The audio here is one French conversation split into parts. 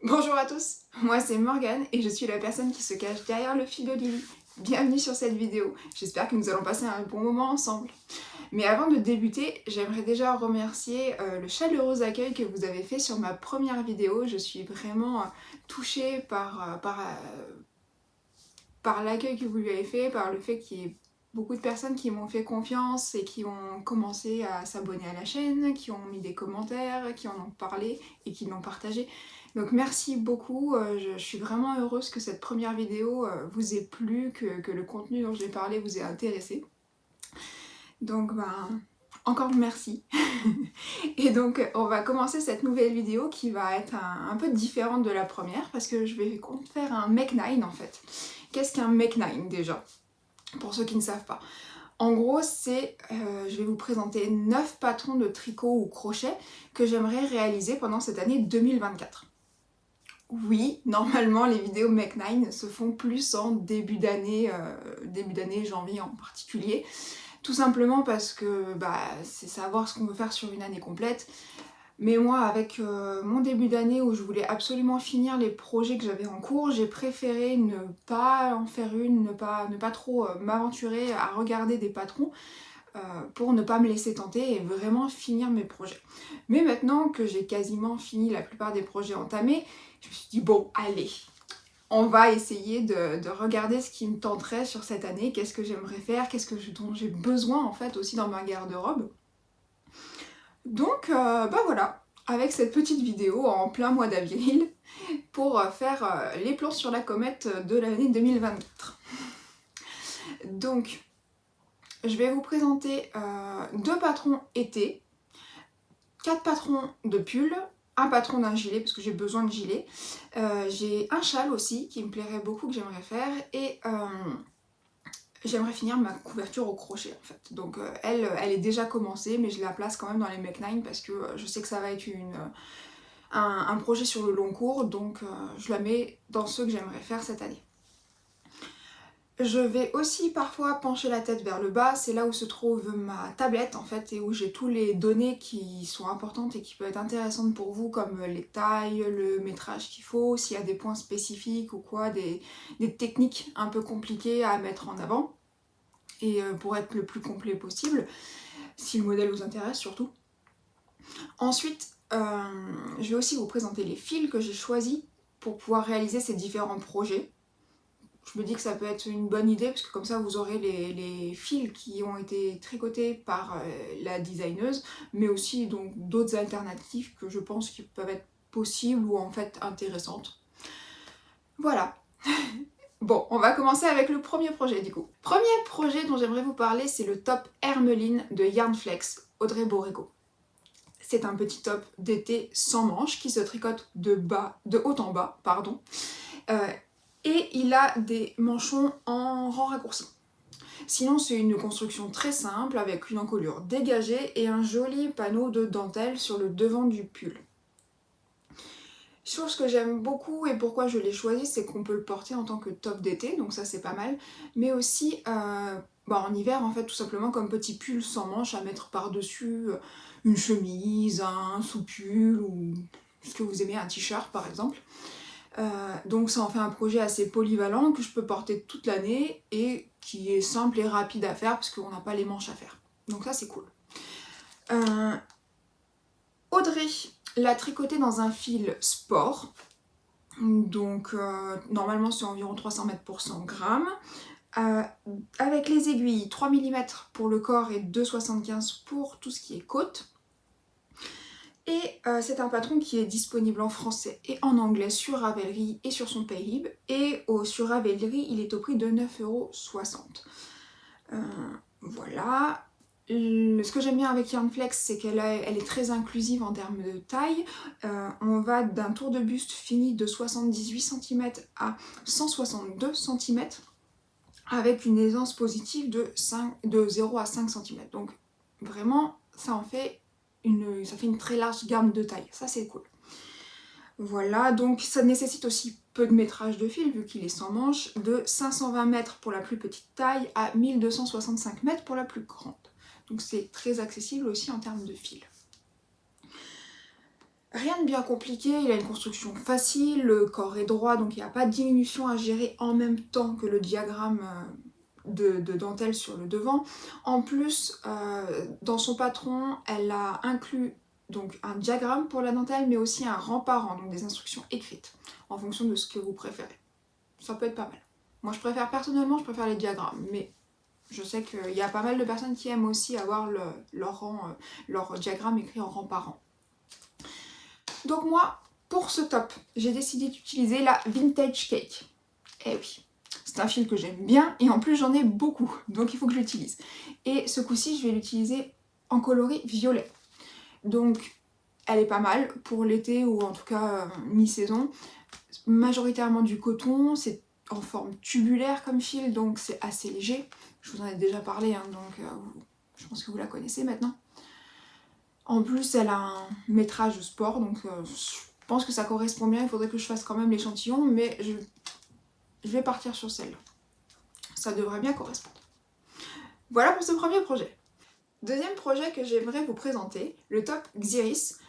Bonjour à tous, moi c'est Morgane et je suis la personne qui se cache derrière le fil de Lily. Bienvenue sur cette vidéo, j'espère que nous allons passer un bon moment ensemble. Mais avant de débuter, j'aimerais déjà remercier le chaleureux accueil que vous avez fait sur ma première vidéo. Je suis vraiment touchée par l'accueil que vous lui avez fait, par le fait qu'il y ait beaucoup de personnes qui m'ont fait confiance et qui ont commencé à s'abonner à la chaîne, qui ont mis des commentaires, qui en ont parlé et qui l'ont partagé. Donc merci beaucoup, je suis vraiment heureuse que cette première vidéo vous ait plu, que le contenu dont j'ai parlé vous ait intéressé. Donc encore merci. Et donc on va commencer cette nouvelle vidéo qui va être un peu différente de la première parce que je vais faire un Make 9 en fait. Qu'est-ce qu'un Make 9 déjà? Pour ceux qui ne savent pas. En gros, je vais vous présenter 9 patrons de tricot ou crochet que j'aimerais réaliser pendant cette année 2024. Oui, normalement les vidéos Make 9 se font plus en début d'année, janvier en particulier. Tout simplement parce que c'est savoir ce qu'on veut faire sur une année complète. Mais moi, avec mon début d'année où je voulais absolument finir les projets que j'avais en cours, j'ai préféré ne pas en faire une, ne pas trop m'aventurer à regarder des patrons pour ne pas me laisser tenter et vraiment finir mes projets. Mais maintenant que j'ai quasiment fini la plupart des projets entamés, je me suis dit bon, allez, on va essayer de regarder ce qui me tenterait sur cette année, qu'est-ce que j'aimerais faire, dont j'ai besoin en fait aussi dans ma garde-robe. Donc voilà, avec cette petite vidéo en plein mois d'avril pour faire les plans sur la comète de l'année 2024. Donc je vais vous présenter 2 patrons été, 4 patrons de pull, un patron d'un gilet parce que j'ai besoin de gilet, j'ai un châle aussi qui me plairait beaucoup que j'aimerais faire et j'aimerais finir ma couverture au crochet en fait. Donc elle est déjà commencée mais je la place quand même dans les Make 9 parce que je sais que ça va être un projet sur le long cours, donc je la mets dans ceux que j'aimerais faire cette année. Je vais aussi parfois pencher la tête vers le bas, c'est là où se trouve ma tablette en fait et où j'ai toutes les données qui sont importantes et qui peuvent être intéressantes pour vous comme les tailles, le métrage qu'il faut, s'il y a des points spécifiques ou quoi, des techniques un peu compliquées à mettre en avant et pour être le plus complet possible, si le modèle vous intéresse surtout. Ensuite, je vais aussi vous présenter les fils que j'ai choisis pour pouvoir réaliser ces différents projets. Je me dis que ça peut être une bonne idée parce que comme ça vous aurez les fils qui ont été tricotés par la designeuse, mais aussi donc d'autres alternatives que je pense qui peuvent être possibles ou en fait intéressantes. Voilà. Bon, on va commencer avec le premier projet du coup. Premier projet dont j'aimerais vous parler, c'est le top Hermeline de Yarnflex Audrey Borrego. C'est un petit top d'été sans manches qui se tricote de haut en bas, pardon. Et il a des manchons en rang raccourci. Sinon, c'est une construction très simple avec une encolure dégagée et un joli panneau de dentelle sur le devant du pull. Chose que j'aime beaucoup et pourquoi je l'ai choisi, c'est qu'on peut le porter en tant que top d'été, donc ça c'est pas mal, mais aussi en hiver en fait tout simplement comme petit pull sans manches à mettre par-dessus une chemise, un sous-pull ou ce que vous aimez, un t-shirt par exemple. Donc ça en fait un projet assez polyvalent que je peux porter toute l'année et qui est simple et rapide à faire parce qu'on n'a pas les manches à faire. Donc ça c'est cool. Audrey l'a tricoté dans un fil sport. Donc normalement c'est environ 300 mètres pour 100 grammes. Avec les aiguilles 3 mm pour le corps et 2,75 pour tout ce qui est côte. Et c'est un patron qui est disponible en français et en anglais sur Ravelry et sur son Paylib. Et sur Ravelry, il est au prix de 9,60 €. Voilà. Ce que j'aime bien avec Yarnflex, c'est qu'elle est très inclusive en termes de taille. On va d'un tour de buste fini de 78 cm à 162 cm avec une aisance positive de 0 à 5 cm. Donc vraiment, ça fait une très large gamme de taille, ça c'est cool. Voilà, donc ça nécessite aussi peu de métrage de fil vu qu'il est sans manche, de 520 mètres pour la plus petite taille à 1265 mètres pour la plus grande. Donc c'est très accessible aussi en termes de fil. Rien de bien compliqué, il a une construction facile, le corps est droit, donc il n'y a pas de diminution à gérer en même temps que le diagramme de dentelle sur le devant. En plus, dans son patron, elle a inclus donc un diagramme pour la dentelle, mais aussi un rang par rang, donc des instructions écrites, en fonction de ce que vous préférez. Ça peut être pas mal. Moi, personnellement, je préfère les diagrammes, mais je sais qu'il y a pas mal de personnes qui aiment aussi avoir leur diagramme écrit en rang par rang. Donc moi, pour ce top, j'ai décidé d'utiliser la Vintage Cake. Eh oui, c'est un fil que j'aime bien et en plus j'en ai beaucoup, donc il faut que je l'utilise. Et ce coup-ci, je vais l'utiliser en coloris violet. Donc elle est pas mal pour l'été ou en tout cas mi-saison. Majoritairement du coton, c'est en forme tubulaire comme fil, donc c'est assez léger. Je vous en ai déjà parlé, hein, donc je pense que vous la connaissez maintenant. En plus, elle a un métrage sport, donc je pense que ça correspond bien. Il faudrait que je fasse quand même l'échantillon, mais je vais partir sur celle-là. Ça devrait bien correspondre. Voilà pour ce premier projet. Deuxième projet que j'aimerais vous présenter, le top Xiris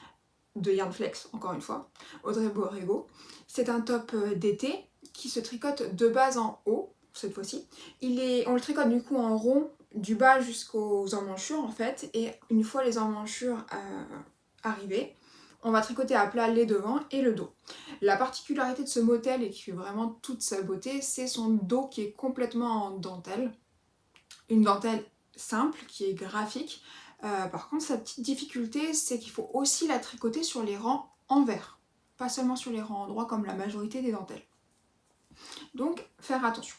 de Yarn Flex, encore une fois, Audrey Borrego. C'est un top d'été qui se tricote de bas en haut, cette fois-ci. On le tricote du coup en rond, du bas jusqu'aux emmanchures en fait, et une fois les emmanchures arrivées, on va tricoter à plat les devants et le dos. La particularité de ce modèle, et qui fait vraiment toute sa beauté, c'est son dos qui est complètement en dentelle. Une dentelle simple, qui est graphique. Par contre, sa petite difficulté, c'est qu'il faut aussi la tricoter sur les rangs envers, pas seulement sur les rangs endroits comme la majorité des dentelles. Donc, faire attention.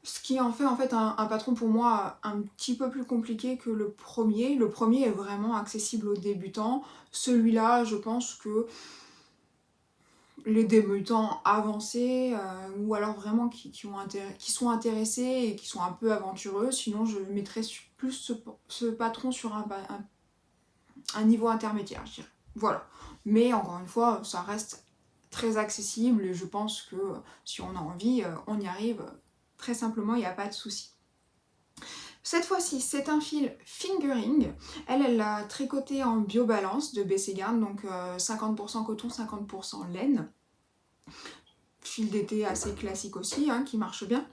Ce qui en fait un patron pour moi un petit peu plus compliqué que le premier. Le premier est vraiment accessible aux débutants. Celui-là, je pense que les débutants avancés ou alors vraiment qui sont intéressés et qui sont un peu aventureux. Sinon, je mettrais plus ce patron sur un niveau intermédiaire, je dirais. Voilà. Mais encore une fois, ça reste très accessible et je pense que si on a envie, on y arrive très simplement, il n'y a pas de souci. Cette fois-ci, c'est un fil fingering. Elle l'a tricoté en biobalance de BC Garn, donc 50% coton, 50% laine. Fil d'été assez classique aussi, hein, qui marche bien.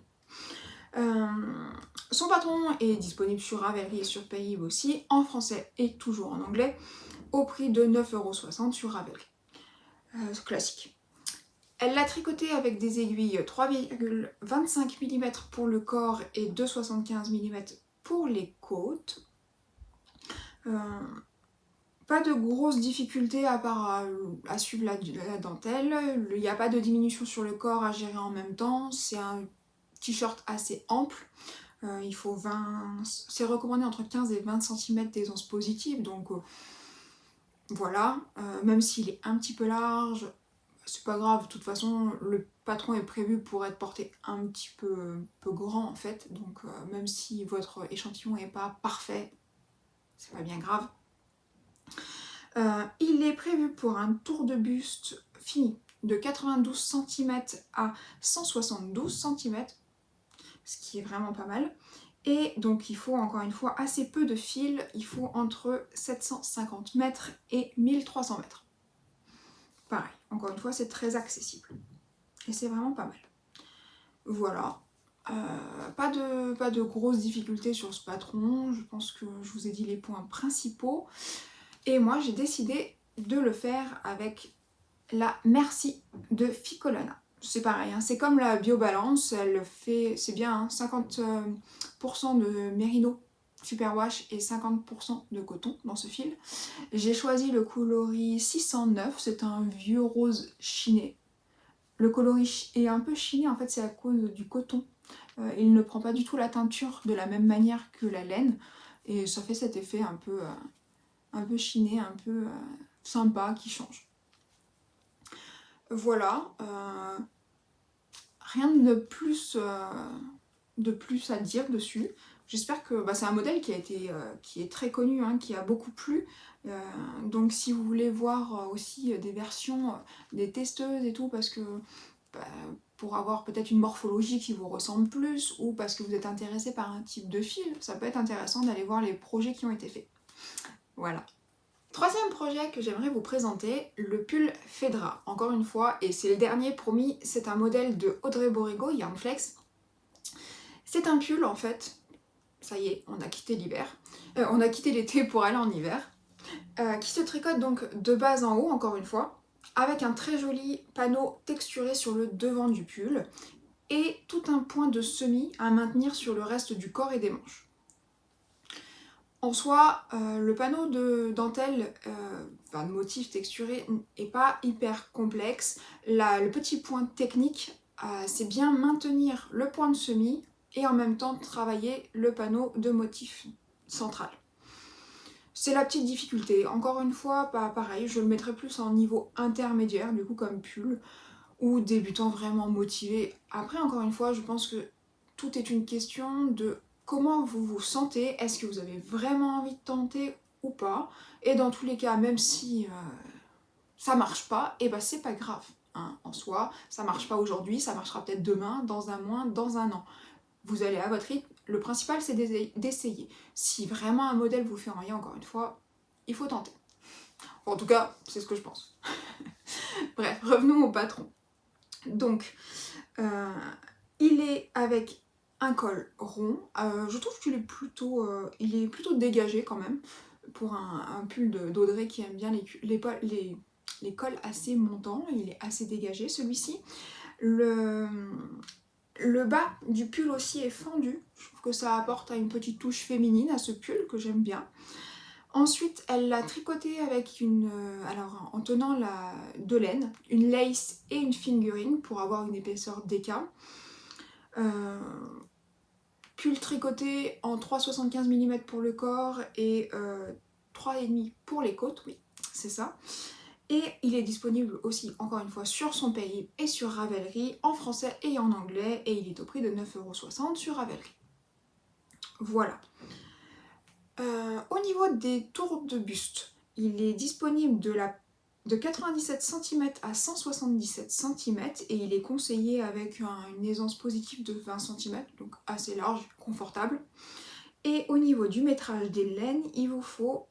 Son patron est disponible sur Ravelry et sur Payive aussi, en français et toujours en anglais, au prix de 9,60 € sur Ravelry. Classique. Elle l'a tricoté avec des aiguilles 3,25 mm pour le corps et 2,75 mm pour les côtes. Pas de grosses difficultés à part à suivre la dentelle. Il n'y a pas de diminution sur le corps à gérer en même temps. C'est un t-shirt assez ample. Il faut 20... C'est recommandé entre 15 et 20 cm d'aisance positive. Donc voilà. Même s'il est un petit peu large, c'est pas grave. De toute façon, le patron est prévu pour être porté un petit peu grand en fait. Donc même si votre échantillon n'est pas parfait, c'est pas bien grave. Il est prévu pour un tour de buste fini de 92 cm à 172 cm, ce qui est vraiment pas mal. Et donc il faut encore une fois assez peu de fil, il faut entre 750 mètres et 1300 mètres. Pareil, encore une fois c'est très accessible. Et c'est vraiment pas mal. Voilà. Pas de grosses difficultés sur ce patron, je pense que je vous ai dit les points principaux. Et moi j'ai décidé de le faire avec la Merci de Ficolana. C'est pareil, hein, c'est comme la Biobalance, elle fait, c'est bien, hein, 50% de mérino superwash et 50% de coton dans ce fil. J'ai choisi le coloris 609, c'est un vieux rose chiné. Le coloris est un peu chiné, en fait c'est à cause du coton. Il ne prend pas du tout la teinture de la même manière que la laine et ça fait cet effet un peu chiné, un peu sympa qui change. Voilà, rien de plus à dire dessus. J'espère que c'est un modèle qui est très connu, hein, qui a beaucoup plu. Donc si vous voulez voir aussi des versions des testeuses et tout, parce que pour avoir peut-être une morphologie qui vous ressemble plus, ou parce que vous êtes intéressé par un type de fil, ça peut être intéressant d'aller voir les projets qui ont été faits. Voilà. Troisième projet que j'aimerais vous présenter, le pull Fedra. Encore une fois, et c'est le dernier promis, c'est un modèle de Audrey Borrego, Yarnflex. C'est un pull en fait, ça y est, on a quitté l'hiver, on a quitté l'été pour aller en hiver, qui se tricote donc de bas en haut, encore une fois, avec un très joli panneau texturé sur le devant du pull, et tout un point de semis à maintenir sur le reste du corps et des manches. En soi, le panneau de dentelle, de motif texturé, n'est pas hyper complexe. Le petit point technique, c'est bien maintenir le point de semis et en même temps travailler le panneau de motif central. C'est la petite difficulté. Encore une fois, pareil, je le mettrai plus en niveau intermédiaire, du coup comme pull, ou débutant vraiment motivé. Après, encore une fois, je pense que tout est une question de comment vous vous sentez, est-ce que vous avez vraiment envie de tenter ou pas. Et dans tous les cas, même si ça marche pas, et ben c'est pas grave. Hein, en soi, ça marche pas aujourd'hui, ça marchera peut-être demain, dans un mois, dans un an. Vous allez à votre rythme, le principal c'est d'essayer. Si vraiment un modèle vous fait envie, encore une fois, il faut tenter. En tout cas, c'est ce que je pense. Bref, revenons au patron. Donc, il est avec un col rond. Je trouve qu'il est plutôt dégagé quand même pour un pull d'Audrey qui aime bien les cols assez montants. Il est assez dégagé celui-ci. Le bas du pull aussi est fendu. Je trouve que ça apporte une petite touche féminine à ce pull que j'aime bien. Ensuite, elle l'a tricoté avec en tenant de laine, une lace et une fingering pour avoir une épaisseur d'écart. Pull tricoté en 3,75 mm pour le corps et 3,5 pour les côtes, oui, c'est ça. Et il est disponible aussi, encore une fois, sur son Périple et sur Ravelry, en français et en anglais, et il est au prix de 9,60 € sur Ravelry. Voilà. Au niveau des tours de buste, il est disponible de 97 cm à 177 cm et il est conseillé avec une aisance positive de 20 cm, donc assez large, confortable. Et au niveau du métrage des laines, il vous faut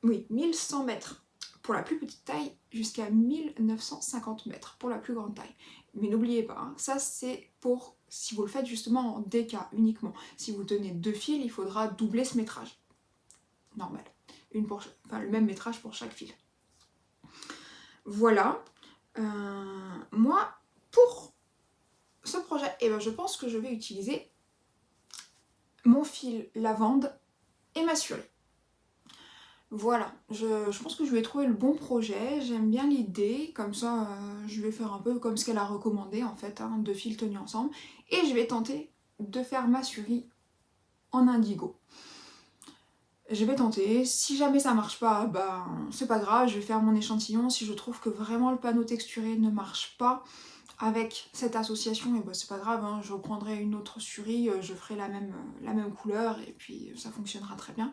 1100 mètres pour la plus petite taille jusqu'à 1950 mètres pour la plus grande taille. Mais n'oubliez pas, hein, ça c'est pour si vous le faites justement en DK uniquement. Si vous tenez 2 fils, il faudra doubler ce métrage. Normal. Le même métrage pour chaque fil. Voilà. Moi, pour ce projet, je pense que je vais utiliser mon fil lavande et ma surie. Voilà, je pense que je vais trouver le bon projet, j'aime bien l'idée, comme ça je vais faire un peu comme ce qu'elle a recommandé en fait, hein, 2 fils tenus ensemble, et je vais tenter de faire ma surie en indigo. Je vais tenter, si jamais ça marche pas, c'est pas grave, je vais faire mon échantillon, si je trouve que vraiment le panneau texturé ne marche pas avec cette association, c'est pas grave, hein, je reprendrai une autre surie, je ferai la même couleur, et puis ça fonctionnera très bien.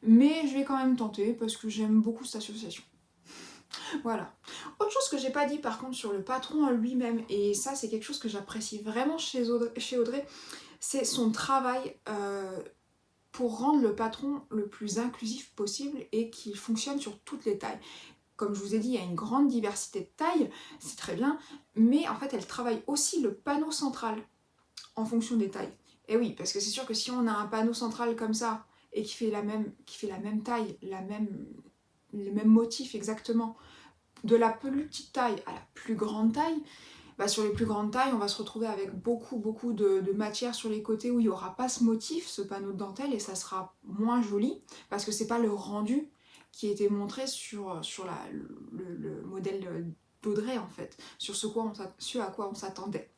Mais je vais quand même tenter parce que j'aime beaucoup cette association. Voilà. Autre chose que j'ai pas dit par contre sur le patron lui-même, et ça c'est quelque chose que j'apprécie vraiment chez Audrey, c'est son travail pour rendre le patron le plus inclusif possible et qu'il fonctionne sur toutes les tailles. Comme je vous ai dit, il y a une grande diversité de tailles, c'est très bien, mais en fait elle travaille aussi le panneau central en fonction des tailles. Et oui, parce que c'est sûr que si on a un panneau central comme ça, et qui fait la même taille, les mêmes motifs exactement, de la plus petite taille à la plus grande taille, sur les plus grandes tailles, on va se retrouver avec beaucoup de matière sur les côtés où il n'y aura pas ce motif, ce panneau de dentelle, et ça sera moins joli, parce que c'est pas le rendu qui était montré sur le modèle d'Audrey en fait, sur ce à quoi on s'attendait.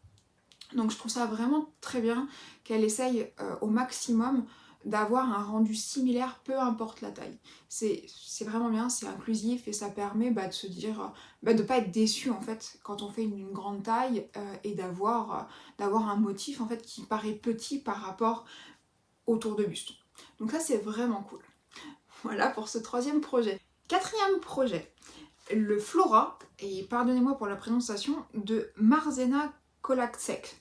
Donc je trouve ça vraiment très bien qu'elle essaye au maximum d'avoir un rendu similaire, peu importe la taille. C'est vraiment bien, c'est inclusif et ça permet de se dire, de pas être déçu en fait quand on fait une grande taille et d'avoir un motif en fait qui paraît petit par rapport au tour de buste. Donc ça c'est vraiment cool. Voilà pour ce troisième projet. Quatrième projet, le Flora, et pardonnez-moi pour la prononciation, de Marzena Kolaczek.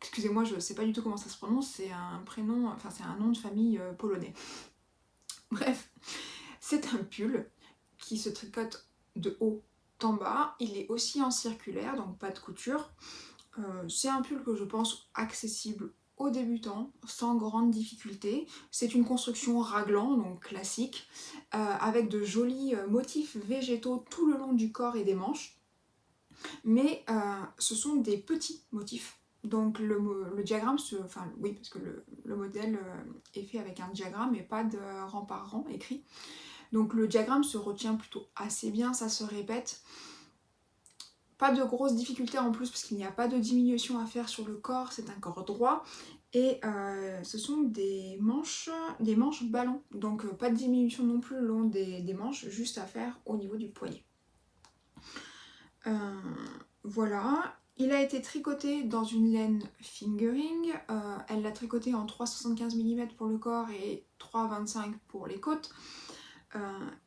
Excusez-moi, je ne sais pas du tout comment ça se prononce, c'est un prénom, enfin c'est un nom de famille polonais. Bref, c'est un pull qui se tricote de haut en bas. Il est aussi en circulaire, donc pas de couture. C'est un pull que je pense accessible aux débutants, sans grande difficulté. C'est une construction raglan, donc classique, avec de jolis motifs végétaux tout le long du corps et des manches. Mais ce sont des petits motifs. Donc le diagramme, enfin oui, parce que le modèle est fait avec un diagramme et pas de rang par rang écrit. Donc le diagramme se retient plutôt assez bien, ça se répète. Pas de grosses difficultés en plus parce qu'il n'y a pas de diminution à faire sur le corps, c'est un corps droit. Et ce sont des manches ballons, donc pas de diminution non plus le long des manches, juste à faire au niveau du poignet. Voilà, il a été tricoté dans une laine fingering, elle l'a tricoté en 3,75 mm pour le corps et 3,25 pour les côtes.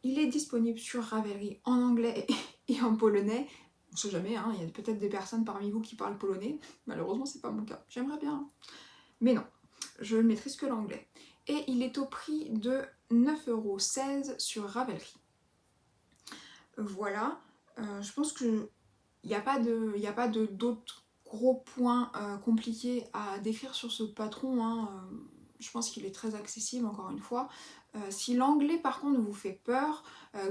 Il est disponible sur Ravelry en anglais et en polonais. On sait jamais, hein, il y a peut-être des personnes parmi vous qui parlent polonais. Malheureusement, c'est pas mon cas. J'aimerais bien, mais non, je ne maîtrise que l'anglais. Et il est au prix de 9,16 € sur Ravelry. Voilà, je pense que il n'y a pas d'autres gros points compliqués à décrire sur ce patron. Hein. Je pense qu'il est très accessible, encore une fois. Si l'anglais, par contre, vous fait peur,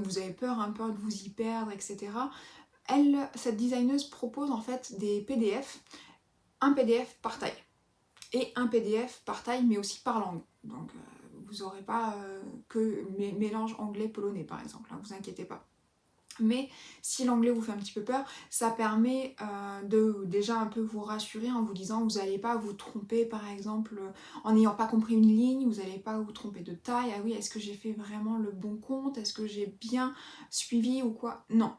vous avez peur un peu de vous y perdre, etc., cette designeuse propose en fait des PDF, un PDF par taille, et un PDF par taille, mais aussi par langue. Donc, vous n'aurez pas que mélange anglais-polonais, par exemple, hein, vous inquiétez pas. Mais si l'anglais vous fait un petit peu peur, ça permet de déjà un peu vous rassurer en vous disant que vous n'allez pas vous tromper, par exemple, en n'ayant pas compris une ligne, vous n'allez pas vous tromper de taille. Ah oui, est-ce que j'ai fait vraiment le bon compte? Est-ce que j'ai bien suivi ou quoi? Non.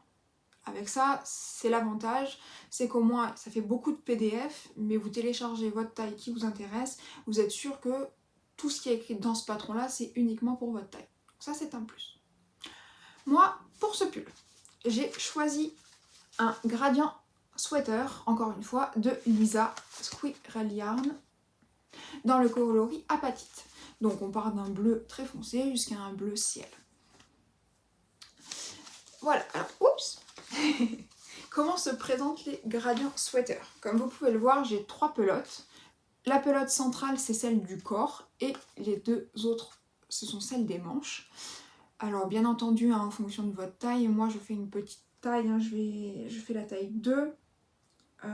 Avec ça, c'est l'avantage, c'est qu'au moins ça fait beaucoup de PDF, mais vous téléchargez votre taille qui vous intéresse, vous êtes sûr que tout ce qui est écrit dans ce patron-là, c'est uniquement pour votre taille. Donc ça, c'est un plus. Moi, pour ce pull, j'ai choisi un gradient sweater, encore une fois, de Lisa Squirrel Yarn, dans le coloris apatite. Donc on part d'un bleu très foncé jusqu'à un bleu ciel. Voilà, alors, oups. Comment se présentent les gradients sweaters? Comme vous pouvez le voir, j'ai 3 pelotes. La pelote centrale, c'est celle du corps, et les 2 autres, ce sont celles des manches. Alors bien entendu, hein, en fonction de votre taille, moi je fais une petite taille, hein, je fais la taille 2. Je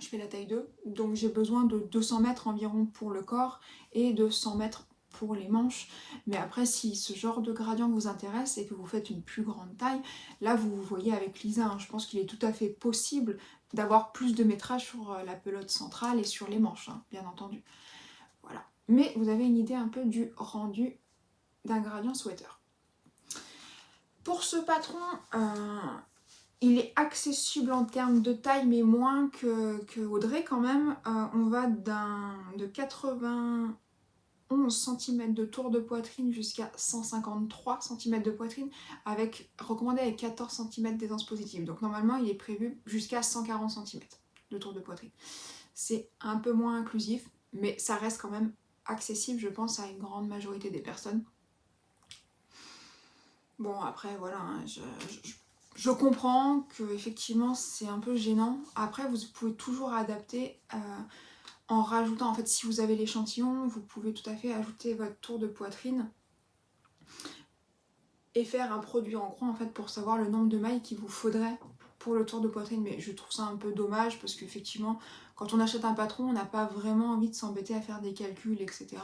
fais la taille 2, donc j'ai besoin de 200 mètres environ pour le corps et de 100 mètres pour les manches. Mais après, si ce genre de gradient vous intéresse et que vous faites une plus grande taille, là vous voyez avec Lisa, hein, je pense qu'il est tout à fait possible d'avoir plus de métrage sur la pelote centrale et sur les manches, hein, bien entendu. Voilà. Mais vous avez une idée un peu du rendu d'un gradient sweater. Pour ce patron, il est accessible en termes de taille, mais moins que Audrey quand même. On va de 91 cm de tour de poitrine jusqu'à 153 cm de poitrine, recommandé avec 14 cm d'aisance positive. Donc normalement, il est prévu jusqu'à 140 cm de tour de poitrine. C'est un peu moins inclusif, mais ça reste quand même accessible, je pense, à une grande majorité des personnes. Bon, après, voilà, hein, je comprends que effectivement c'est un peu gênant. Après, vous pouvez toujours adapter en rajoutant, en fait, si vous avez l'échantillon, vous pouvez tout à fait ajouter votre tour de poitrine et faire un produit en croix, en fait, pour savoir le nombre de mailles qu'il vous faudrait pour le tour de poitrine. Mais je trouve ça un peu dommage parce qu'effectivement, quand on achète un patron, on n'a pas vraiment envie de s'embêter à faire des calculs, etc.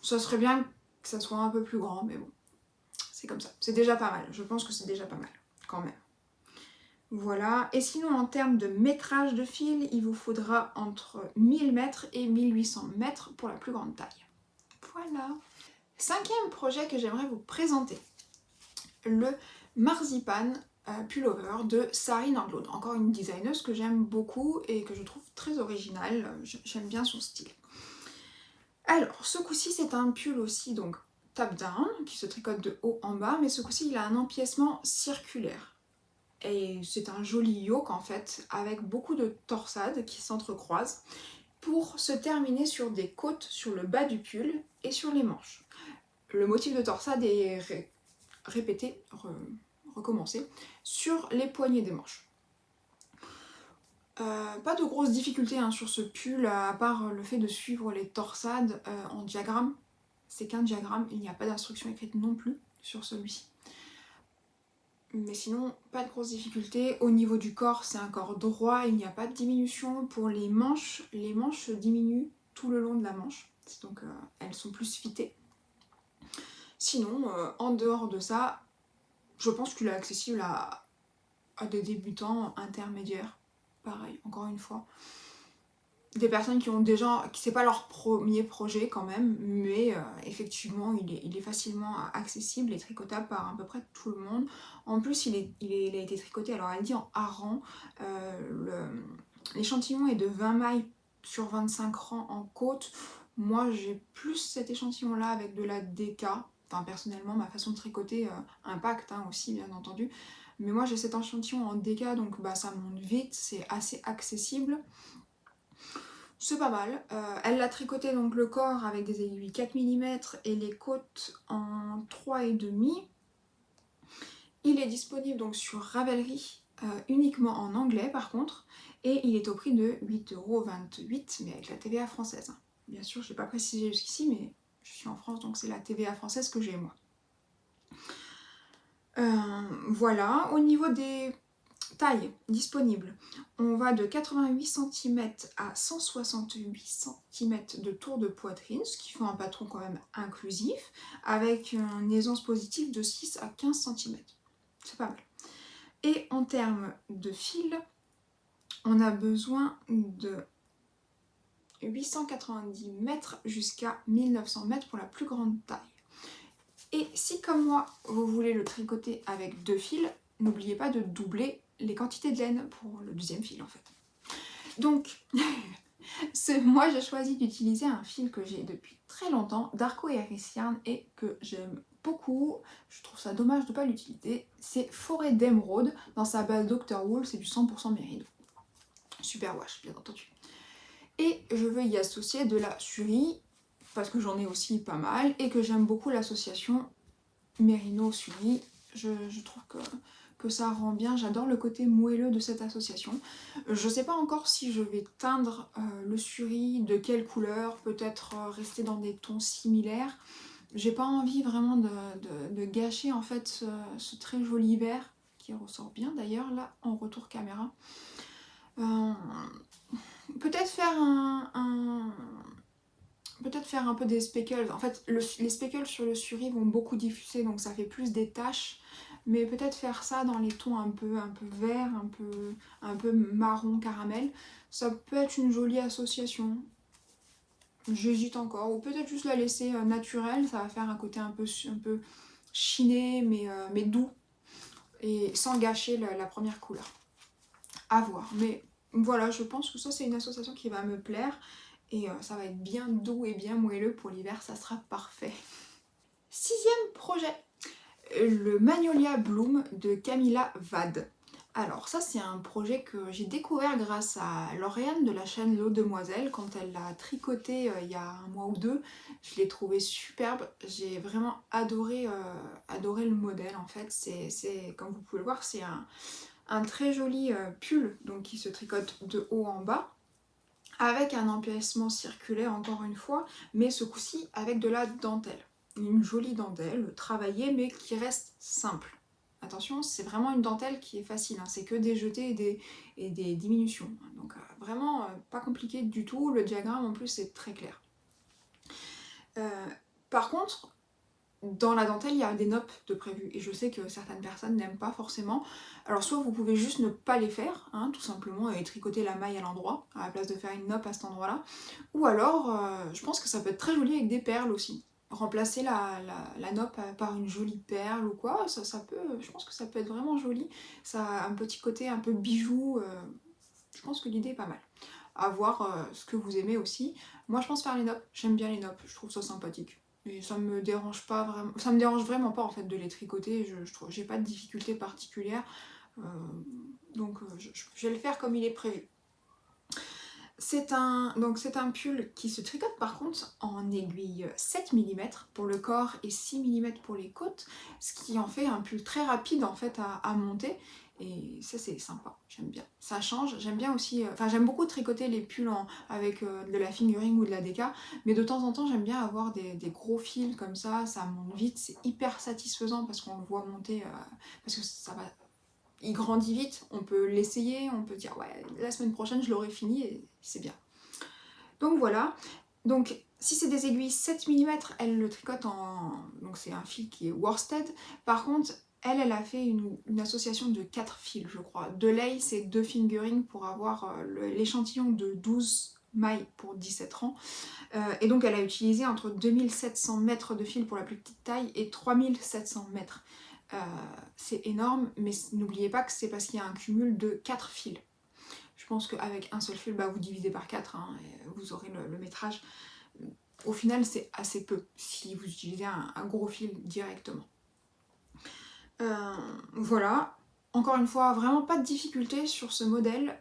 Ça serait bien que ça soit un peu plus grand, mais bon. C'est comme ça, c'est déjà pas mal, je pense que c'est déjà pas mal, quand même. Voilà, et sinon en termes de métrage de fil, il vous faudra entre 1000 mètres et 1800 mètres pour la plus grande taille. Voilà. 5e projet que j'aimerais vous présenter, le Marzipan Pullover de Sari Nordlund. Encore une designeuse que j'aime beaucoup et que je trouve très originale, j'aime bien son style. Alors, ce coup-ci c'est un pull aussi, donc top down, qui se tricote de haut en bas, mais ce coup-ci il a un empiècement circulaire. Et c'est un joli yoke en fait, avec beaucoup de torsades qui s'entrecroisent. pour se terminer sur des côtes sur le bas du pull et sur les manches. Le motif de torsade est répété, recommencé, sur les poignées des manches. Pas de grosses difficultés hein, sur ce pull, à part le fait de suivre les torsades en diagramme. C'est qu'un diagramme, il n'y a pas d'instruction écrite non plus sur celui-ci. Mais sinon, pas de grosses difficultés. Au niveau du corps, c'est un corps droit, il n'y a pas de diminution. Pour les manches se diminuent tout le long de la manche. Donc elles sont plus fitées. Sinon, en dehors de ça, je pense qu'il est accessible à des débutants intermédiaires. Pareil, encore une fois. Des personnes qui ont déjà, c'est pas leur premier projet quand même, mais effectivement il est facilement accessible et tricotable par à peu près tout le monde. En plus il a été tricoté, alors elle dit en hareng, l'échantillon est de 20 mailles sur 25 rangs en côte. Moi j'ai plus cet échantillon là avec de la DK, enfin personnellement ma façon de tricoter impacte hein, aussi bien entendu. Mais moi j'ai cet échantillon en DK donc bah, ça monte vite, c'est assez accessible. C'est pas mal. Elle l'a tricoté donc le corps avec des aiguilles 4 mm et les côtes en 3,5. Il est disponible donc sur Ravelry, uniquement en anglais par contre, et il est au prix de 8,28 € mais avec la TVA française. Bien sûr, je n'ai pas précisé jusqu'ici, mais je suis en France donc c'est la TVA française que j'ai moi. Voilà, au niveau des taille disponible, on va de 88 cm à 168 cm de tour de poitrine, ce qui fait un patron quand même inclusif, avec une aisance positive de 6 à 15 cm. C'est pas mal. Et en termes de fil, on a besoin de 890 mètres jusqu'à 1900 mètres pour la plus grande taille. Et si comme moi, vous voulez le tricoter avec 2 fils, n'oubliez pas de doubler les quantités de laine pour le deuxième fil en fait. Donc, moi j'ai choisi d'utiliser un fil que j'ai depuis très longtemps, d'Arco et Iris Yarn, et que j'aime beaucoup. Je trouve ça dommage de ne pas l'utiliser. C'est Forêt d'Émeraude, dans sa base Dr. Wool, c'est du 100% mérino. Super wash, bien entendu. Et je veux y associer de la Suri, parce que j'en ai aussi pas mal, et que j'aime beaucoup l'association mérino-Suri. Je trouve que ça rend bien, j'adore le côté moelleux de cette association. Je sais pas encore si je vais teindre le Suri, de quelle couleur, peut-être rester dans des tons similaires. J'ai pas envie vraiment de gâcher en fait ce très joli vert, qui ressort bien d'ailleurs là en retour caméra. Peut-être faire peut-être faire un peu des speckles. En fait, les speckles sur le Suri vont beaucoup diffuser, donc ça fait plus des taches. Mais peut-être faire ça dans les tons un peu vert, un peu marron caramel. Ça peut être une jolie association. J'hésite encore. Ou peut-être juste la laisser naturelle. Ça va faire un côté un peu chiné, mais doux. Et sans gâcher la première couleur. À voir. Mais voilà, je pense que ça c'est une association qui va me plaire. Et ça va être bien doux et bien moelleux pour l'hiver, ça sera parfait. 6e projet, le Magnolia Bloom de Camilla Vade. Alors ça c'est un projet que j'ai découvert grâce à Lauriane de la chaîne L'Eau Demoiselle quand elle l'a tricoté il y a un mois ou deux. Je l'ai trouvé superbe, j'ai vraiment adoré le modèle en fait. C'est comme vous pouvez le voir, c'est un très joli pull donc qui se tricote de haut en bas, avec un empiècement circulaire encore une fois, mais ce coup-ci avec de la dentelle. Une jolie dentelle travaillée mais qui reste simple. Attention, c'est vraiment une dentelle qui est facile, hein. C'est que des jetés et des diminutions. Donc vraiment pas compliqué du tout, le diagramme en plus est très clair. Par contre, dans la dentelle, il y a des noppes de prévues et je sais que certaines personnes n'aiment pas forcément. Alors soit vous pouvez juste ne pas les faire, hein, tout simplement, et tricoter la maille à l'endroit, à la place de faire une noppe à cet endroit-là. Ou alors, je pense que ça peut être très joli avec des perles aussi. Remplacer la noppe par une jolie perle ou quoi, ça peut, je pense que ça peut être vraiment joli. Ça a un petit côté un peu bijou, je pense que l'idée est pas mal. À voir ce que vous aimez aussi. Moi je pense faire les noppes, j'aime bien les noppes, je trouve ça sympathique. Et ça me dérange pas vraiment, ça me dérange vraiment pas en fait de les tricoter, j'ai pas de difficulté particulière, donc je vais le faire comme il est prévu. Donc c'est un pull qui se tricote par contre en aiguille 7 mm pour le corps et 6 mm pour les côtes, ce qui en fait un pull très rapide en fait à monter. Et ça c'est sympa, j'aime bien. Ça change, j'aime bien aussi, enfin j'aime beaucoup tricoter les pulls avec de la fingering ou de la déca, mais de temps en temps j'aime bien avoir des gros fils comme ça monte vite, c'est hyper satisfaisant parce qu'on le voit monter, parce que ça va, il grandit vite, on peut l'essayer, on peut dire ouais la semaine prochaine je l'aurai fini et c'est bien. Donc voilà, donc si c'est des aiguilles 7 mm, elle le tricote donc c'est un fil qui est worsted. Par contre, elle a fait une association de 4 fils, je crois. De lay, c'est 2 fingering pour avoir l'échantillon de 12 mailles pour 17 rangs. Et donc elle a utilisé entre 2700 mètres de fil pour la plus petite taille et 3700 mètres. C'est énorme, mais n'oubliez pas que c'est parce qu'il y a un cumul de 4 fils. Je pense qu'avec un seul fil, bah, vous divisez par 4 hein, et vous aurez le métrage. Au final, c'est assez peu si vous utilisez un gros fil directement. Voilà. Encore une fois, vraiment pas de difficulté sur ce modèle.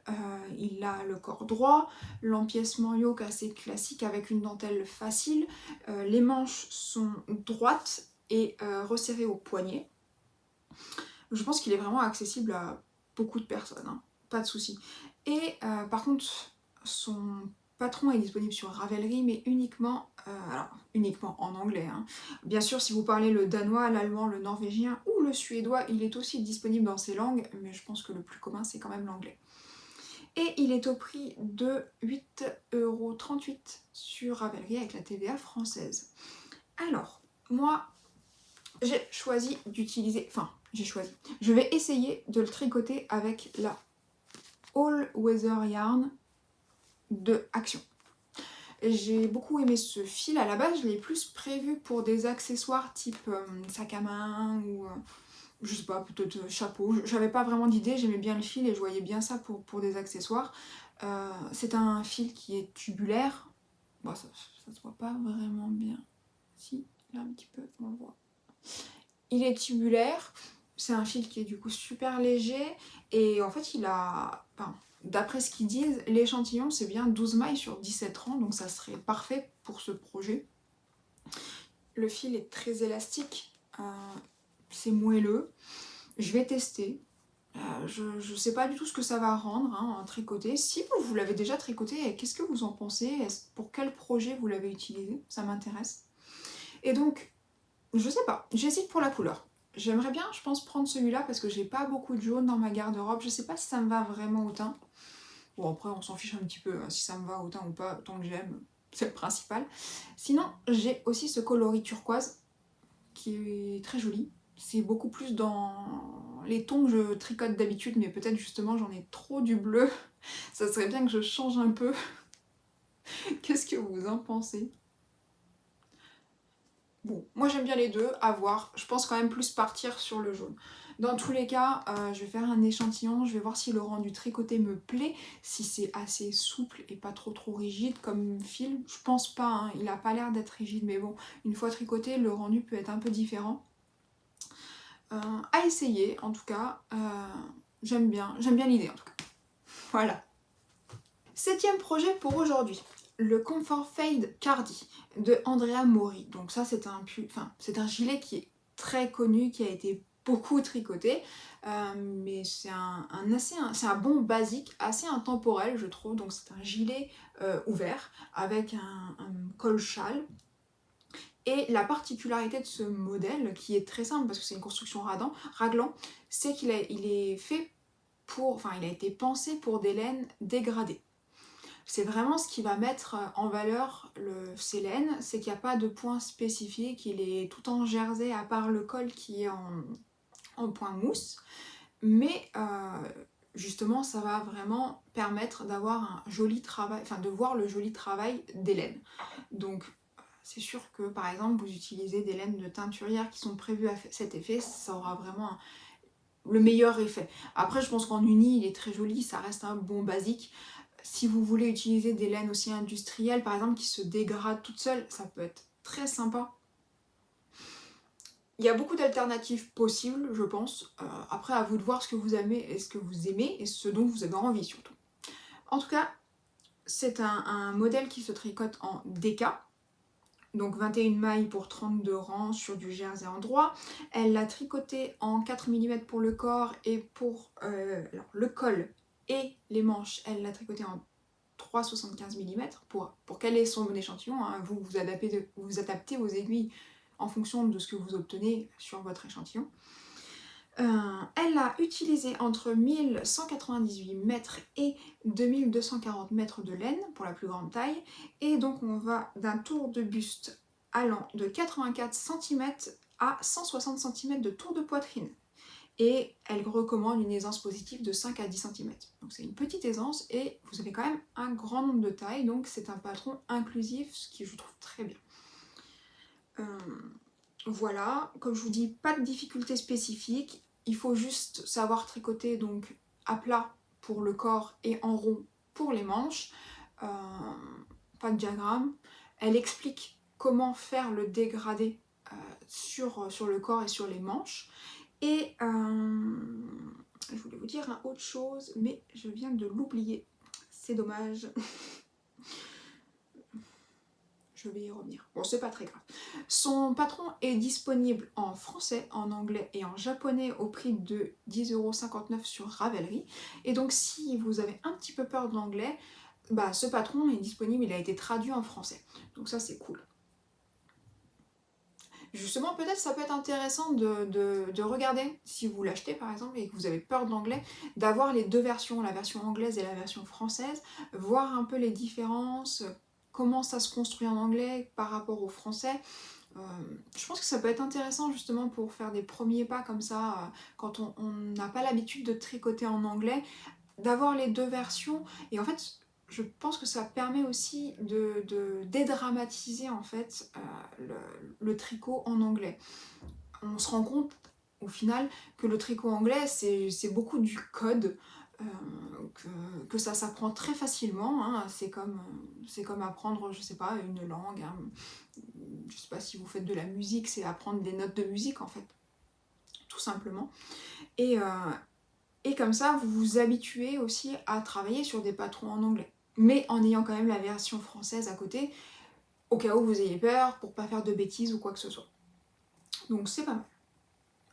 Il a le corps droit, l'empiècement yoke assez classique avec une dentelle facile. Les manches sont droites et resserrées au poignet. Je pense qu'il est vraiment accessible à beaucoup de personnes, hein. Pas de souci. Et par contre, son patron est disponible sur Ravelry, mais uniquement, alors uniquement en anglais, hein. Bien sûr, si vous parlez le danois, l'allemand, le norvégien ou le suédois, il est aussi disponible dans ces langues, mais je pense que le plus commun, c'est quand même l'anglais. Et il est au prix de 8,38 € sur Ravelry avec la TVA française. Alors, moi, j'ai choisi d'utiliser, je vais essayer de le tricoter avec la All Weather Yarn de Action. J'ai beaucoup aimé ce fil, à la base je l'ai plus prévu pour des accessoires type sac à main ou je sais pas, peut-être chapeau, j'avais pas vraiment d'idée, j'aimais bien le fil et je voyais bien ça pour des accessoires. C'est un fil qui est tubulaire, bon, ça se voit pas vraiment bien, si, là un petit peu, on le voit. Il est tubulaire, c'est un fil qui est du coup super léger et en fait il a, enfin, d'après ce qu'ils disent, l'échantillon c'est bien 12 mailles sur 17 rangs, donc ça serait parfait pour ce projet. Le fil est très élastique, c'est moelleux, je vais tester. Je sais pas du tout ce que ça va rendre hein, en tricoté. Si vous l'avez déjà tricoté, qu'est-ce que vous en pensez? Pour quel projet vous l'avez utilisé? Ça m'intéresse. Et donc, je sais pas, j'hésite pour la couleur. J'aimerais bien, je pense, prendre celui-là parce que j'ai pas beaucoup de jaune dans ma garde-robe. Je sais pas si ça me va vraiment au teint. Bon, après, on s'en fiche un petit peu hein, si ça me va au teint ou pas, tant que j'aime, c'est le principal. Sinon, j'ai aussi ce coloris turquoise qui est très joli. C'est beaucoup plus dans les tons que je tricote d'habitude, mais peut-être justement j'en ai trop du bleu. Ça serait bien que je change un peu. Qu'est-ce que vous en pensez? Bon, moi j'aime bien les deux, à voir. Je pense quand même plus partir sur le jaune. Dans tous les cas, je vais faire un échantillon, je vais voir si le rendu tricoté me plaît, si c'est assez souple et pas trop rigide comme fil. Je pense pas, hein, il a pas l'air d'être rigide, mais bon, une fois tricoté, le rendu peut être un peu différent. À essayer, en tout cas, j'aime bien l'idée en tout cas. Voilà. 7e projet pour aujourd'hui. Le Comfort Fade Cardi de Andrea Mori. Donc ça c'est un gilet qui est très connu, qui a été beaucoup tricoté, mais c'est un bon basique, assez intemporel je trouve. Donc c'est un gilet ouvert avec un col châle. Et la particularité de ce modèle, qui est très simple parce que c'est une construction raglan, c'est qu'il est fait il a été pensé pour des laines dégradées. C'est vraiment ce qui va mettre en valeur ces laines, c'est qu'il n'y a pas de point spécifique, il est tout en jersey à part le col qui est en point mousse, mais justement ça va vraiment permettre d'avoir un joli travail, de voir le joli travail des laines. Donc c'est sûr que par exemple vous utilisez des laines de teinturière qui sont prévues à cet effet, ça aura vraiment le meilleur effet. Après je pense qu'en uni il est très joli, ça reste un bon basique. Si vous voulez utiliser des laines aussi industrielles, par exemple, qui se dégradent toutes seules, ça peut être très sympa. Il y a beaucoup d'alternatives possibles, je pense. Après, à vous de voir ce que vous aimez et ce que vous aimez et ce dont vous avez envie surtout. En tout cas, c'est un modèle qui se tricote en DK. Donc 21 mailles pour 32 rangs sur du jersey en droit. Elle l'a tricoté en 4 mm pour le corps et pour alors, le col et les manches, elle l'a tricoté en 3,75 mm pour quel est son bon échantillon. Hein. Vous adaptez vos aiguilles en fonction de ce que vous obtenez sur votre échantillon. Elle a utilisé entre 1198 mètres et 2240 mètres de laine pour la plus grande taille. Et donc on va d'un tour de buste allant de 84 cm à 160 cm de tour de poitrine. Et elle recommande une aisance positive de 5 à 10 cm. Donc c'est une petite aisance et vous avez quand même un grand nombre de tailles, donc c'est un patron inclusif, ce qui je trouve très bien. Voilà, comme je vous dis, pas de difficulté spécifique. Il faut juste savoir tricoter donc à plat pour le corps et en rond pour les manches. Pas de diagramme. Elle explique comment faire le dégradé sur le corps et sur les manches. Et je voulais vous dire autre chose, mais je viens de l'oublier. C'est dommage. Je vais y revenir. Bon, c'est pas très grave. Son patron est disponible en français, en anglais et en japonais au prix de 10,59 € sur Ravelry. Et donc, si vous avez un petit peu peur de l'anglais, bah, ce patron est disponible, il a été traduit en français. Donc ça, c'est cool. Justement, peut-être ça peut être intéressant de regarder, si vous l'achetez par exemple et que vous avez peur de l'anglais, d'avoir les deux versions, la version anglaise et la version française, voir un peu les différences, comment ça se construit en anglais par rapport au français. Je pense que ça peut être intéressant justement pour faire des premiers pas comme ça, quand on n'a pas l'habitude de tricoter en anglais, d'avoir les deux versions. Et en fait, je pense que ça permet aussi de dédramatiser en fait le tricot en anglais. On se rend compte au final que le tricot anglais c'est beaucoup du code, que ça s'apprend très facilement, hein. C'est comme apprendre, je sais pas, une langue, hein. Je sais pas si vous faites de la musique, c'est apprendre des notes de musique en fait, tout simplement. Et comme ça, vous vous habituez aussi à travailler sur des patrons en anglais, mais en ayant quand même la version française à côté, au cas où vous ayez peur, pour pas faire de bêtises ou quoi que ce soit. Donc c'est pas mal.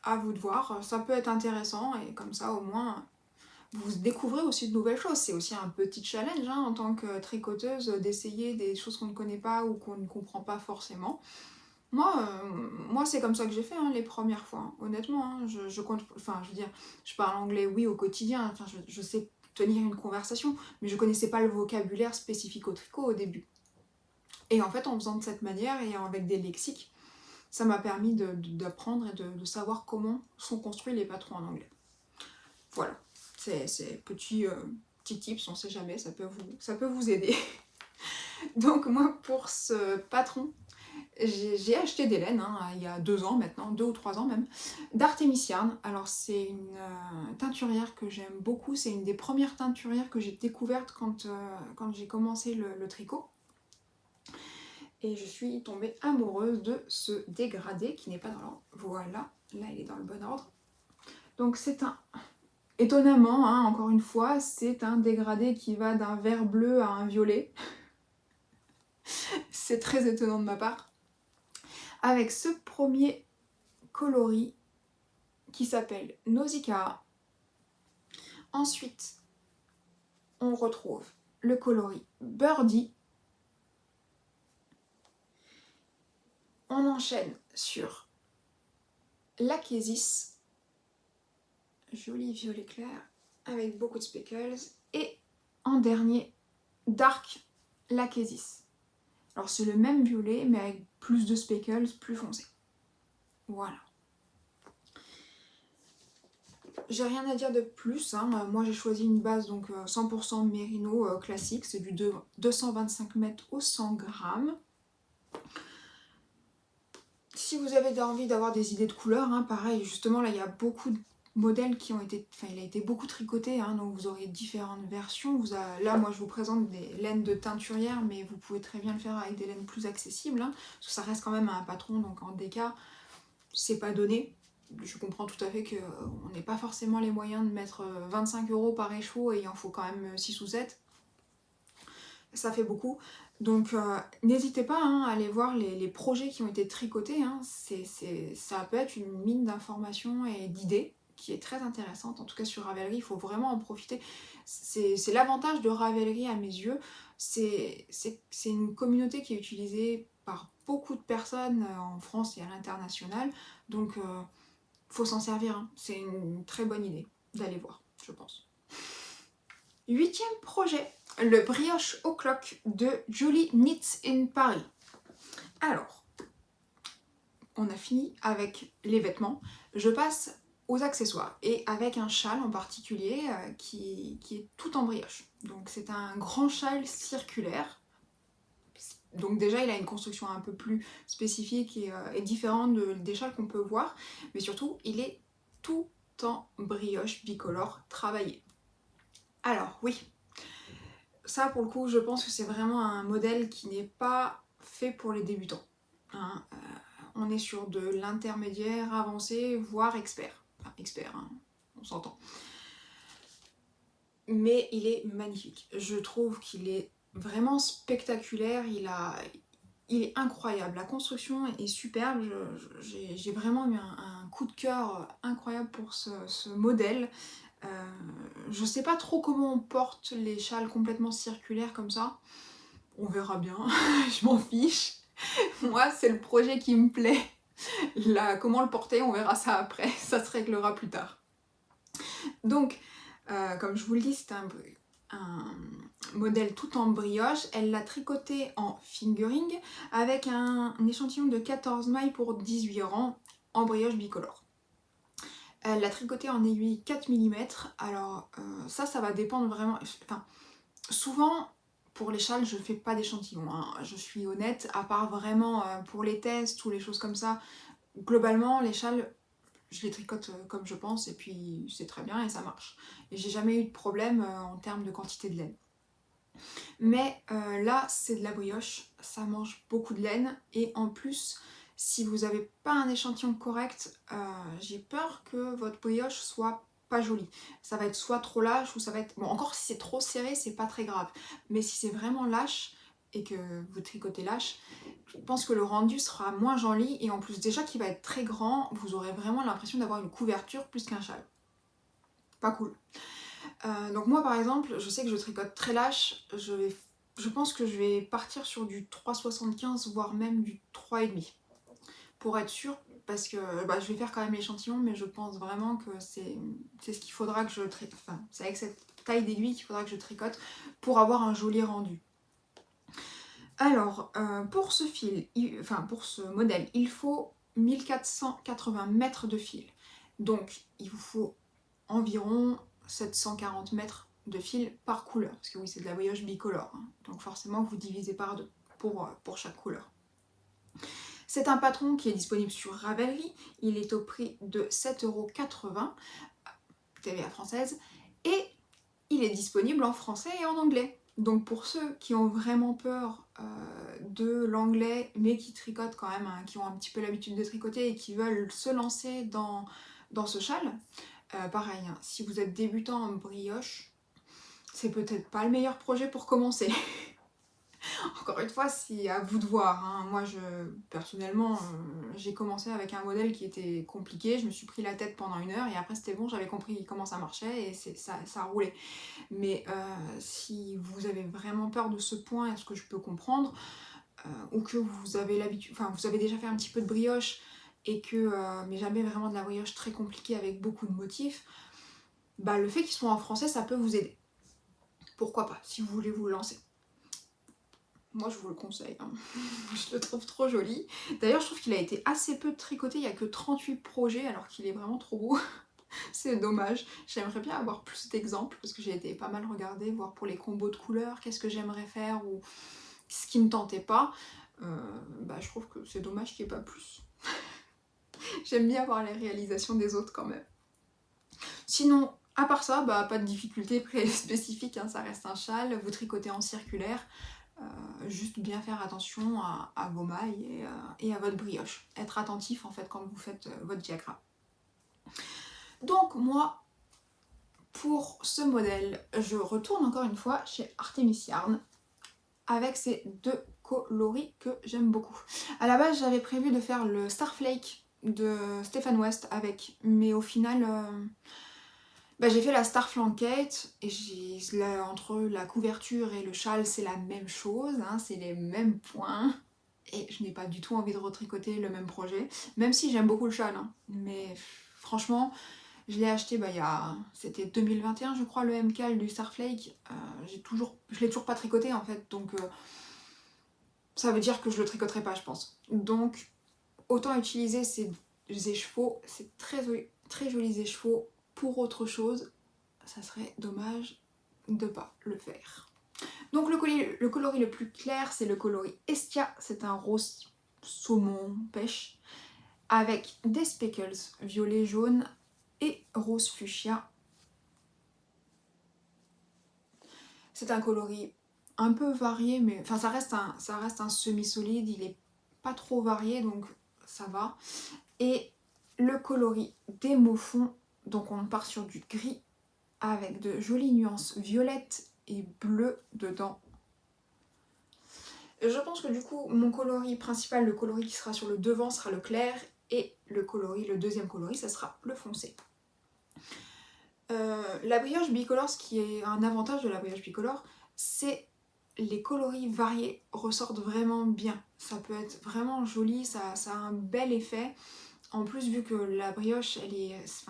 À vous de voir, ça peut être intéressant, et comme ça au moins vous découvrez aussi de nouvelles choses. C'est aussi un petit challenge hein, en tant que tricoteuse d'essayer des choses qu'on ne connaît pas ou qu'on ne comprend pas forcément. Moi c'est comme ça que j'ai fait hein, les premières fois, hein. Honnêtement. Hein, je compte, enfin je veux dire, je parle anglais oui au quotidien, enfin, je sais tenir une conversation, mais je connaissais pas le vocabulaire spécifique au tricot au début. Et en fait en faisant de cette manière et avec des lexiques, ça m'a permis d'apprendre et de savoir comment sont construits les patrons en anglais. Voilà, c'est petit tips, on sait jamais, ça peut vous aider. Donc moi pour ce patron, j'ai acheté des laines hein, il y a 2 ans maintenant, 2 ou 3 ans même, d'Artemis Yarn. Alors c'est une teinturière que j'aime beaucoup, c'est une des premières teinturières que j'ai découvertes quand j'ai commencé le tricot. Et je suis tombée amoureuse de ce dégradé qui n'est pas dans l'ordre. Voilà, là il est dans le bon ordre. Donc c'est un... Étonnamment, hein, encore une fois, c'est un dégradé qui va d'un vert bleu à un violet. C'est très étonnant de ma part. Avec ce premier coloris qui s'appelle Nausicaa. Ensuite, on retrouve le coloris Birdie. On enchaîne sur l'Achesis. Joli violet clair avec beaucoup de speckles. Et en dernier, Dark l'Achesis. Alors c'est le même violet mais avec plus de speckles, plus foncé. Voilà. J'ai rien à dire de plus, hein. Moi j'ai choisi une base donc 100% mérino classique, c'est du 225 mètres au 100 grammes. Si vous avez envie d'avoir des idées de couleurs, hein, pareil, justement là il y a beaucoup de modèles qui ont été, enfin il a été beaucoup tricoté, hein, donc vous aurez différentes versions. Là moi je vous présente des laines de teinturière, mais vous pouvez très bien le faire avec des laines plus accessibles, hein, parce que ça reste quand même un patron, donc en DK c'est pas donné. Je comprends tout à fait qu'on n'ait pas forcément les moyens de mettre 25 € par écheveau et il en faut quand même 6 ou 7. ça fait beaucoup. Donc n'hésitez pas à aller voir les projets qui ont été tricotés, hein. Ça peut être une mine d'informations et d'idées qui est très intéressante. En tout cas sur Ravelry, il faut vraiment en profiter. C'est l'avantage de Ravelry à mes yeux. C'est une communauté qui est utilisée par beaucoup de personnes en France et à l'international. Donc faut s'en servir, hein. C'est une très bonne idée d'aller voir, je pense. 8e projet, le brioche au clock de Julie Knits in Paris. Alors, on a fini avec les vêtements. Je passe aux accessoires et avec un châle en particulier qui est tout en brioche. Donc c'est un grand châle circulaire. Donc déjà il a une construction un peu plus spécifique et différente des châles qu'on peut voir. Mais surtout il est tout en brioche bicolore travaillé. Alors oui, ça pour le coup je pense que c'est vraiment un modèle qui n'est pas fait pour les débutants, hein. On est sur de l'intermédiaire avancé voire expert, enfin expert, hein, on s'entend, mais il est magnifique. Je trouve qu'il est vraiment spectaculaire, il est incroyable, la construction est superbe. J'ai vraiment eu un coup de cœur incroyable pour ce modèle. Je sais pas trop comment on porte les châles complètement circulaires comme ça. On verra bien, je m'en fiche. Moi, c'est le projet qui me plaît. Là, comment le porter, on verra ça après. Ça se réglera plus tard. Donc, comme je vous le dis, c'est un modèle tout en brioche. Elle l'a tricoté en fingering avec un échantillon de 14 mailles pour 18 rangs en brioche bicolore. Elle l'a tricoté en aiguille 4 mm. Alors ça va dépendre vraiment. Enfin, souvent, pour les châles, je fais pas d'échantillon, hein. Je suis honnête, à part vraiment pour les tests ou les choses comme ça. Globalement, les châles, je les tricote comme je pense et puis c'est très bien et ça marche. Et j'ai jamais eu de problème en termes de quantité de laine. Mais là, c'est de la brioche, ça mange beaucoup de laine et en plus, si vous n'avez pas un échantillon correct, j'ai peur que votre brioche soit pas jolie. Ça va être soit trop lâche ou ça va être... Bon, encore si c'est trop serré, c'est pas très grave. Mais si c'est vraiment lâche et que vous tricotez lâche, je pense que le rendu sera moins joli et en plus déjà qu'il va être très grand, vous aurez vraiment l'impression d'avoir une couverture plus qu'un châle. Pas cool. Donc moi par exemple, je sais que je tricote très lâche, je pense que je vais partir sur du 3,75 voire même du 3,5 pour être sûre, parce que je vais faire quand même l'échantillon, mais je pense vraiment que c'est ce qu'il faudra que je tricote, enfin c'est avec cette taille d'aiguille qu'il faudra que je tricote pour avoir un joli rendu. Alors pour ce fil, pour ce modèle, il faut 1480 mètres de fil, donc il vous faut environ 740 mètres de fil par couleur, parce que oui c'est de la brioche bicolore, hein, donc forcément vous divisez par deux pour chaque couleur. C'est un patron qui est disponible sur Ravelry, il est au prix de 7,80 €, TVA française, et il est disponible en français et en anglais. Donc pour ceux qui ont vraiment peur de l'anglais, mais qui tricotent quand même, hein, qui ont un petit peu l'habitude de tricoter et qui veulent se lancer dans ce châle, pareil, hein, si vous êtes débutant en brioche, c'est peut-être pas le meilleur projet pour commencer. Encore une fois, c'est à vous de voir, hein. Moi, personnellement, j'ai commencé avec un modèle qui était compliqué, je me suis pris la tête pendant 1 heure et après c'était bon, j'avais compris comment ça marchait et ça roulait. Mais si vous avez vraiment peur de ce point, est-ce que je peux comprendre, ou que vous avez l'habitude, enfin vous avez déjà fait un petit peu de brioche et que mais jamais vraiment de la brioche très compliquée avec beaucoup de motifs, le fait qu'il soit en français, ça peut vous aider. Pourquoi pas, si vous voulez vous lancer. Moi je vous le conseille, hein. Je le trouve trop joli. D'ailleurs je trouve qu'il a été assez peu tricoté, il n'y a que 38 projets alors qu'il est vraiment trop beau. C'est dommage, j'aimerais bien avoir plus d'exemples parce que j'ai été pas mal regarder, voir pour les combos de couleurs, qu'est-ce que j'aimerais faire ou ce qui me tentait pas. Je trouve que c'est dommage qu'il n'y ait pas plus. J'aime bien voir les réalisations des autres quand même. Sinon, à part ça, pas de difficulté très spécifique, hein, ça reste un châle, vous tricotez en circulaire, juste bien faire attention à vos mailles et à votre brioche. Être attentif en fait quand vous faites votre diagramme. Donc moi, pour ce modèle, je retourne encore une fois chez Artemis Yarn avec ces deux coloris que j'aime beaucoup. À la base, j'avais prévu de faire le Starflake de Stefan West avec, mais au final, j'ai fait la Starflankate et entre la couverture et le châle, c'est la même chose, hein, c'est les mêmes points. Et je n'ai pas du tout envie de retricoter le même projet, même si j'aime beaucoup le châle, hein. Mais franchement, je l'ai acheté, c'était 2021 je crois, le MCAL du Starflake. Je l'ai toujours pas tricoté en fait, donc ça veut dire que je le tricoterai pas, je pense. Donc autant utiliser ces écheveaux, c'est très jolis écheveaux pour autre chose. Ça serait dommage de pas le faire. Donc le coloris le plus clair, c'est le coloris Estia, c'est un rose saumon pêche avec des speckles violet jaune et rose fuchsia. C'est un coloris un peu varié, mais enfin ça reste un semi-solide, il est pas trop varié donc ça va. Et le coloris des Moufons, donc on part sur du gris avec de jolies nuances violettes et bleues dedans. Je pense que du coup mon coloris principal, le coloris qui sera sur le devant sera le clair et le deuxième coloris ça sera le foncé. La brioche bicolore, ce qui est un avantage de la brioche bicolore, c'est les coloris variés ressortent vraiment bien. Ça peut être vraiment joli, ça a un bel effet. En plus, vu que la brioche,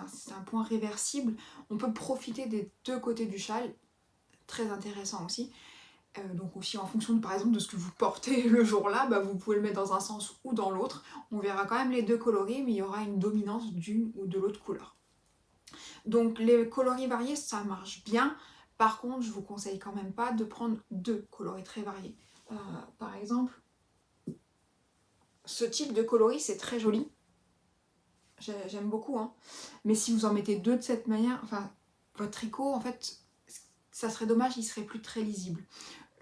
c'est un point réversible, on peut profiter des deux côtés du châle, très intéressant aussi. Donc aussi en fonction par exemple de ce que vous portez le jour-là, vous pouvez le mettre dans un sens ou dans l'autre. On verra quand même les deux coloris, mais il y aura une dominance d'une ou de l'autre couleur. Donc les coloris variés, ça marche bien. Par contre, je vous conseille quand même pas de prendre deux coloris très variés. Par exemple, ce type de coloris, c'est très joli. J'aime beaucoup, hein. Mais si vous en mettez deux de cette manière, enfin, votre tricot, en fait, ça serait dommage, il serait plus très lisible.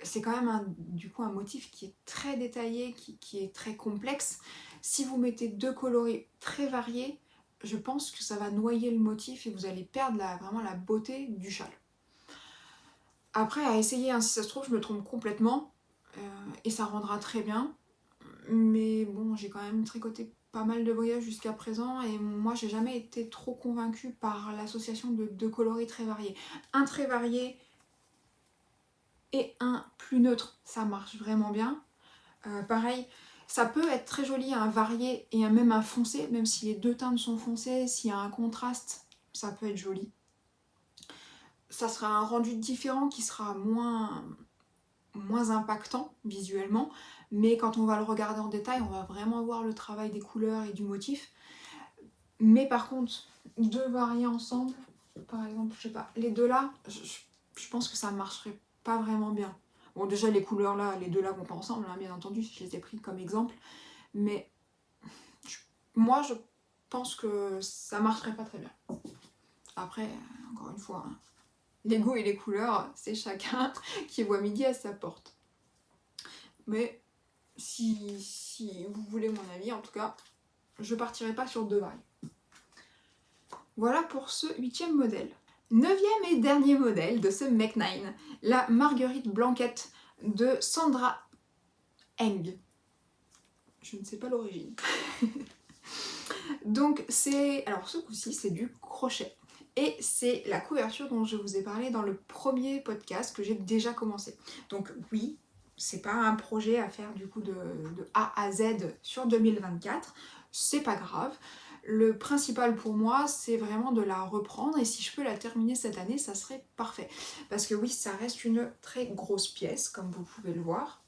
C'est quand même du coup un motif qui est très détaillé, qui est très complexe. Si vous mettez deux coloris très variés, je pense que ça va noyer le motif et vous allez perdre vraiment la beauté du châle. Après, à essayer, hein, si ça se trouve, je me trompe complètement et ça rendra très bien. Mais bon, j'ai quand même tricoté pas mal de brioches jusqu'à présent et moi, j'ai jamais été trop convaincue par l'association de deux coloris très variés. Un très varié et un plus neutre, ça marche vraiment bien. Pareil, ça peut être très joli un varié et même un foncé, même si les deux teintes sont foncées, s'il y a un contraste, ça peut être joli. Ça sera un rendu différent qui sera moins impactant visuellement, mais quand on va le regarder en détail, on va vraiment voir le travail des couleurs et du motif. Mais par contre, deux variés ensemble, par exemple, je sais pas, les deux là, je pense que ça marcherait pas vraiment bien. Bon, déjà les couleurs là, les deux là vont pas ensemble, hein, bien entendu, je les ai pris comme exemple, mais moi je pense que ça marcherait pas très bien. Après, encore une fois, hein, les goûts et les couleurs, c'est chacun qui voit midi à sa porte. Mais si vous voulez mon avis, en tout cas, je partirai pas sur deux variés. Voilà pour ce 8e modèle. 9e et dernier modèle de ce Mech 9, la Marguerite Blanquette de Sandra Eng. Je ne sais pas l'origine. Donc alors ce coup-ci c'est du crochet. Et c'est la couverture dont je vous ai parlé dans le premier podcast que j'ai déjà commencé. Donc oui, c'est pas un projet à faire du coup de A à Z sur 2024, c'est pas grave. Le principal pour moi, c'est vraiment de la reprendre et si je peux la terminer cette année, ça serait parfait. Parce que oui, ça reste une très grosse pièce, comme vous pouvez le voir.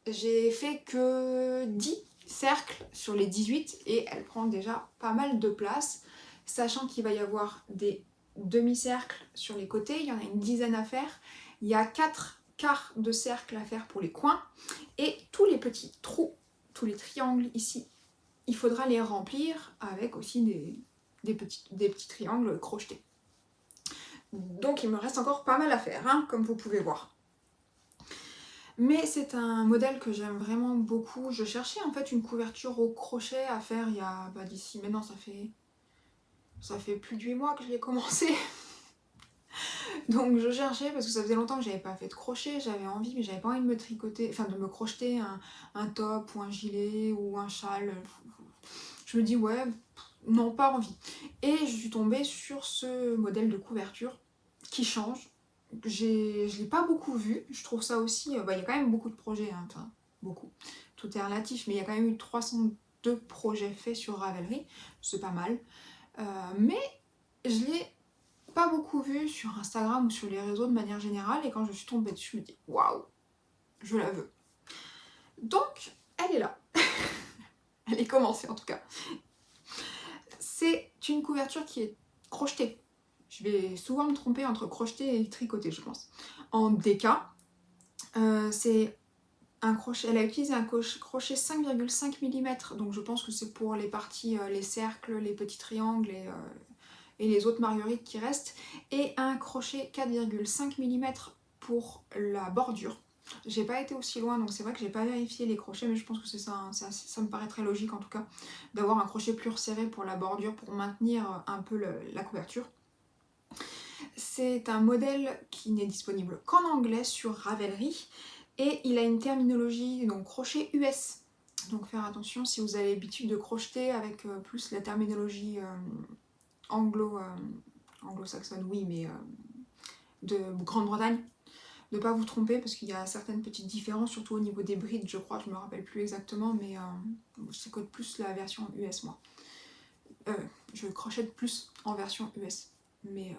J'ai fait que 10 cercles sur les 18 et elle prend déjà pas mal de place, sachant qu'il va y avoir des demi-cercles sur les côtés, il y en a une dizaine à faire, il y a 4 quarts de cercle à faire pour les coins et tous les petits trous, tous les triangles ici, il faudra les remplir avec aussi des petits triangles crochetés. Donc il me reste encore pas mal à faire, hein, comme vous pouvez voir. Mais c'est un modèle que j'aime vraiment beaucoup. Je cherchais en fait une couverture au crochet à faire il y a d'ici maintenant ça fait plus de 8 mois que je l'ai commencé. Donc je cherchais parce que ça faisait longtemps que j'avais pas fait de crochet, j'avais envie, mais j'avais pas envie de me tricoter, enfin de me crocheter un top ou un gilet ou un châle. Je me dis ouais, non, pas envie. Et je suis tombée sur ce modèle de couverture qui change. Je l'ai pas beaucoup vu, je trouve ça aussi, il y a quand même beaucoup de projets, hein, enfin beaucoup, tout est relatif, mais il y a quand même eu 302 projets faits sur Ravelry, c'est pas mal. Mais je l'ai pas beaucoup vu sur Instagram ou sur les réseaux de manière générale, et quand je suis tombée dessus, je me dis waouh, je la veux. Donc, elle est là. Elle est commencée en tout cas. C'est une couverture qui est crochetée. Je vais souvent me tromper entre crocheter et tricoter, je pense. En DK, c'est un crochet. Elle a utilisé un crochet 5,5 mm, donc je pense que c'est pour les parties, les cercles, les petits triangles et les autres marguerites qui restent, et un crochet 4,5 mm pour la bordure. J'ai pas été aussi loin, donc c'est vrai que j'ai pas vérifié les crochets, mais je pense que c'est ça, hein. Ça me paraît très logique en tout cas, d'avoir un crochet plus resserré pour la bordure, pour maintenir un peu la couverture. C'est un modèle qui n'est disponible qu'en anglais sur Ravelry, et il a une terminologie, donc crochet US. Donc faire attention si vous avez l'habitude de crocheter avec plus la terminologie anglo-saxonne, oui, mais de Grande-Bretagne, de ne pas vous tromper parce qu'il y a certaines petites différences, surtout au niveau des brides, je crois, je me rappelle plus exactement, mais je code plus la version US moi. Je crochette plus en version US, mais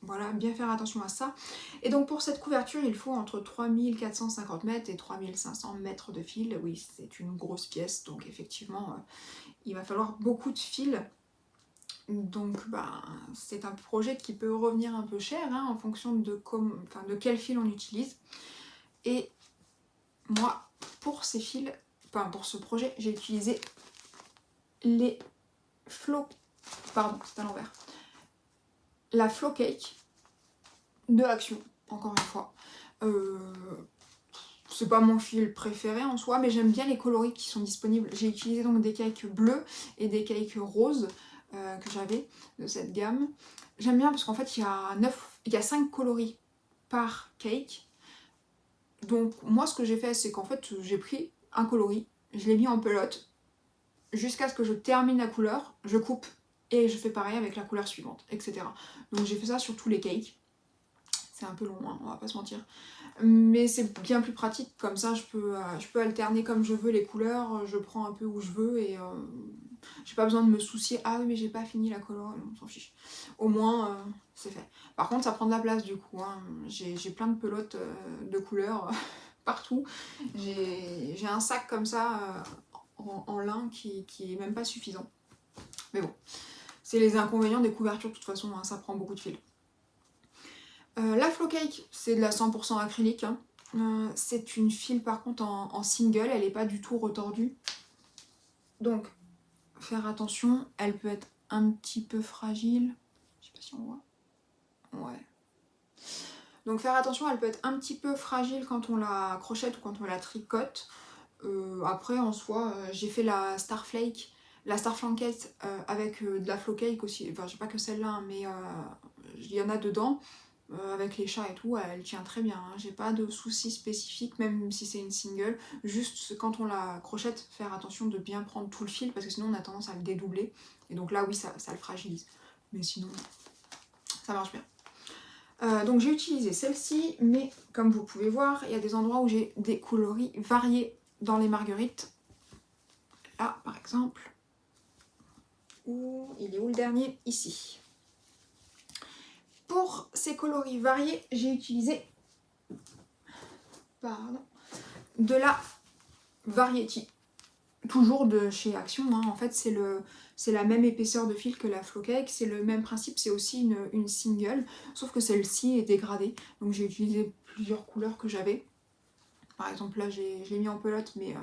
voilà, bien faire attention à ça. Et donc pour cette couverture, il faut entre 3450 mètres et 3500 mètres de fil. Oui, c'est une grosse pièce, donc effectivement, il va falloir beaucoup de fil. Donc c'est un projet qui peut revenir un peu cher, hein, en fonction de quel fil on utilise. Et moi, pour ces fils, pour ce projet, j'ai utilisé les c'est à l'envers. La Flow Cake de Action, encore une fois. C'est pas mon fil préféré en soi, mais j'aime bien les coloris qui sont disponibles. J'ai utilisé donc des cakes bleus et des cakes roses que j'avais de cette gamme. J'aime bien parce qu'en fait il y a 5 coloris par cake. Donc moi ce que j'ai fait, c'est qu'en fait j'ai pris un coloris, je l'ai mis en pelote, jusqu'à ce que je termine la couleur, je coupe et je fais pareil avec la couleur suivante, etc. Donc j'ai fait ça sur tous les cakes. C'est un peu long, hein, on va pas se mentir. Mais c'est bien plus pratique, comme ça je peux alterner comme je veux les couleurs, je prends un peu où je veux et j'ai pas besoin de me soucier, ah oui mais j'ai pas fini la couleur, on s'en fiche. Au moins c'est fait. Par contre ça prend de la place du coup, hein. J'ai plein de pelotes de couleurs partout. J'ai un sac comme ça en lin qui est même pas suffisant. Mais bon, c'est les inconvénients des couvertures de toute façon, hein, ça prend beaucoup de fil. La Flow Cake, c'est de la 100% acrylique, hein. C'est une file par contre en single, elle n'est pas du tout retordue. Donc, faire attention, elle peut être un petit peu fragile. Je sais pas si on voit. Ouais. Donc faire attention, elle peut être un petit peu fragile quand on la crochette ou quand on la tricote. Après, en soi, j'ai fait la Starflake, la Starflankette avec de la Flow Cake aussi. Enfin, j'ai pas que celle-là, hein, mais il y en a dedans. Avec les chats et tout, elle tient très bien, hein. J'ai pas de soucis spécifiques, même si c'est une single. Juste quand on la crochette, faire attention de bien prendre tout le fil, parce que sinon on a tendance à le dédoubler. Et donc là, oui, ça le fragilise. Mais sinon, ça marche bien. Donc j'ai utilisé celle-ci, mais comme vous pouvez voir, il y a des endroits où j'ai des coloris variés dans les marguerites. Là, par exemple. Il est où le dernier? Ici. Pour ces coloris variés, j'ai utilisé de la Variety. Toujours de chez Action, hein. En fait c'est la même épaisseur de fil que la Flow Cake, c'est le même principe, c'est aussi une single, sauf que celle-ci est dégradée. Donc j'ai utilisé plusieurs couleurs que j'avais. Par exemple là je l'ai mis en pelote, mais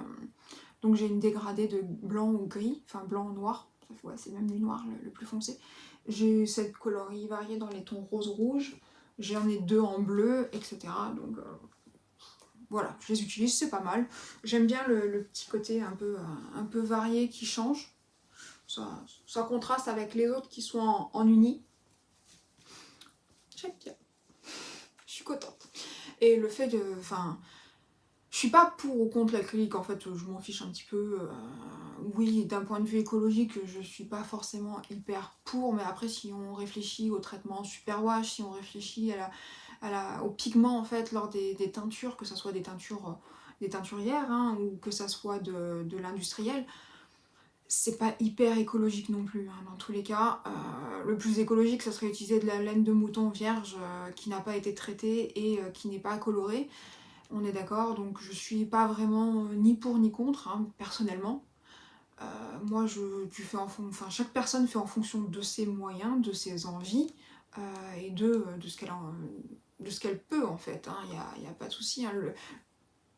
donc j'ai une dégradée de blanc ou gris, enfin blanc ou noir, ouais, c'est même du noir le plus foncé. J'ai cette coloris variée dans les tons rose-rouge, j'en ai deux en bleu, etc. Donc voilà, je les utilise, c'est pas mal. J'aime bien le petit côté un peu varié qui change. Ça contraste avec les autres qui sont en uni. j'aime bien. Je suis contente. Et le fait de... Enfin, je suis pas pour ou contre l'acrylique, en fait, je m'en fiche un petit peu. Oui, d'un point de vue écologique, je suis pas forcément hyper pour, mais après, si on réfléchit au traitement superwash, si on réfléchit aux pigments, en fait, lors des teintures, que ce soit des teintures, des teinturières, hein, ou que ça soit de l'industriel, c'est pas hyper écologique non plus, hein. Dans tous les cas. Le plus écologique, ça serait utiliser de la laine de mouton vierge qui n'a pas été traitée et qui n'est pas colorée. On est d'accord, donc je suis pas vraiment ni pour ni contre, hein, personnellement. Moi, enfin, chaque personne fait en fonction de ses moyens, de ses envies et de ce qu'elle peut en fait. Y a pas de souci. Hein.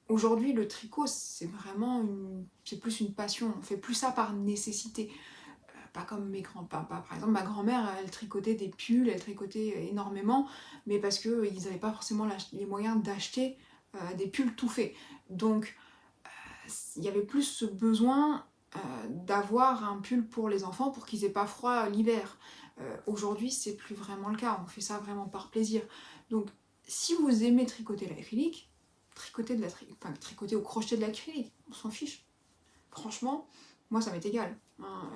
Aujourd'hui, le tricot, c'est vraiment c'est plus une passion. On fait plus ça par nécessité. Pas comme mes grands-parents. Par exemple, ma grand-mère, elle tricotait des pulls, elle tricotait énormément, mais parce qu'ils n'avaient pas forcément les moyens d'acheter des pulls tout faits. Donc, il y avait plus ce besoin d'avoir un pull pour les enfants pour qu'ils aient pas froid l'hiver. Aujourd'hui, c'est plus vraiment le cas. On fait ça vraiment par plaisir. Donc, si vous aimez tricoter l'acrylique, tricoter ou crocheter de l'acrylique, on s'en fiche. Franchement, moi, ça m'est égal. Hein.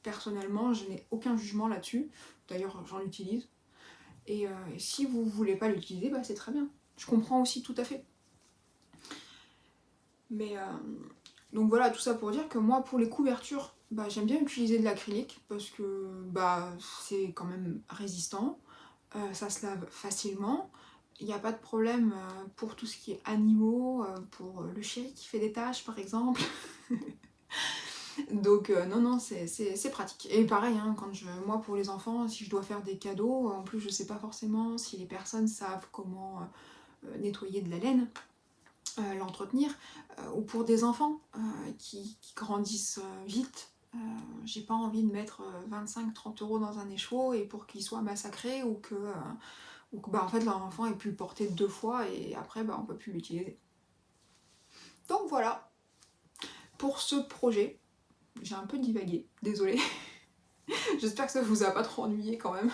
Personnellement, je n'ai aucun jugement là-dessus. D'ailleurs, j'en utilise. Et si vous voulez pas l'utiliser, bah, c'est très bien. Je comprends aussi tout à fait. Mais donc voilà, tout ça pour dire que moi, pour les couvertures, bah, j'aime bien utiliser de l'acrylique parce que bah, c'est quand même résistant, ça se lave facilement. Il n'y a pas de problème pour tout ce qui est animaux, pour le chéri qui fait des taches par exemple. Donc non, c'est pratique. Et pareil, hein, moi pour les enfants, si je dois faire des cadeaux, en plus je sais pas forcément si les personnes savent comment nettoyer de la laine, l'entretenir, ou pour des enfants qui grandissent vite. J'ai pas envie de mettre 25-30 € dans un écheveau et pour qu'il soit massacré ou que bah, en fait leur enfant ait pu le porter 2 fois et après bah, on peut plus l'utiliser. Donc voilà pour ce projet. J'ai un peu divagué, désolée. J'espère que ça vous a pas trop ennuyé quand même.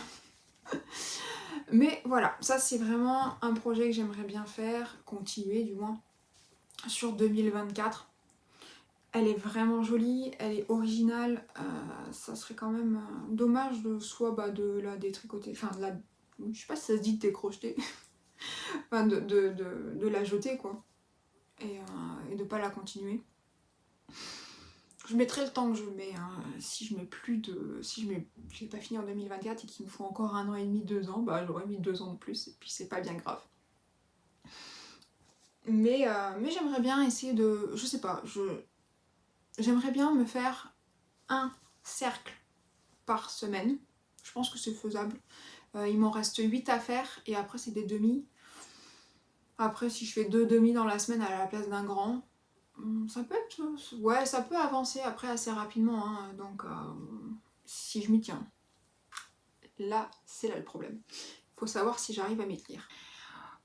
Mais voilà, ça c'est vraiment un projet que j'aimerais bien faire, continuer du moins, sur 2024. Elle est vraiment jolie, elle est originale, ça serait quand même dommage de soit bah, de la détricoter, enfin de la... Je sais pas si ça se dit de décrocheter, enfin de la jeter quoi, et de pas la continuer. Je mettrai le temps que je mets, hein. Si je mets j'ai pas fini en 2024 et qu'il me faut encore 1 an et demi, 2 ans, bah j'aurais mis 2 ans de plus et puis c'est pas bien grave. Mais j'aimerais bien essayer de, je sais pas, j'aimerais bien me faire un cercle par semaine. Je pense que c'est faisable. Il m'en reste 8 à faire et après c'est des demi. Après si je fais 2 demi dans la semaine à la place d'un grand, ça peut être... Ouais, ça peut avancer après assez rapidement, hein, donc si je m'y tiens. Là, c'est là le problème. Faut savoir si j'arrive à m'y tenir.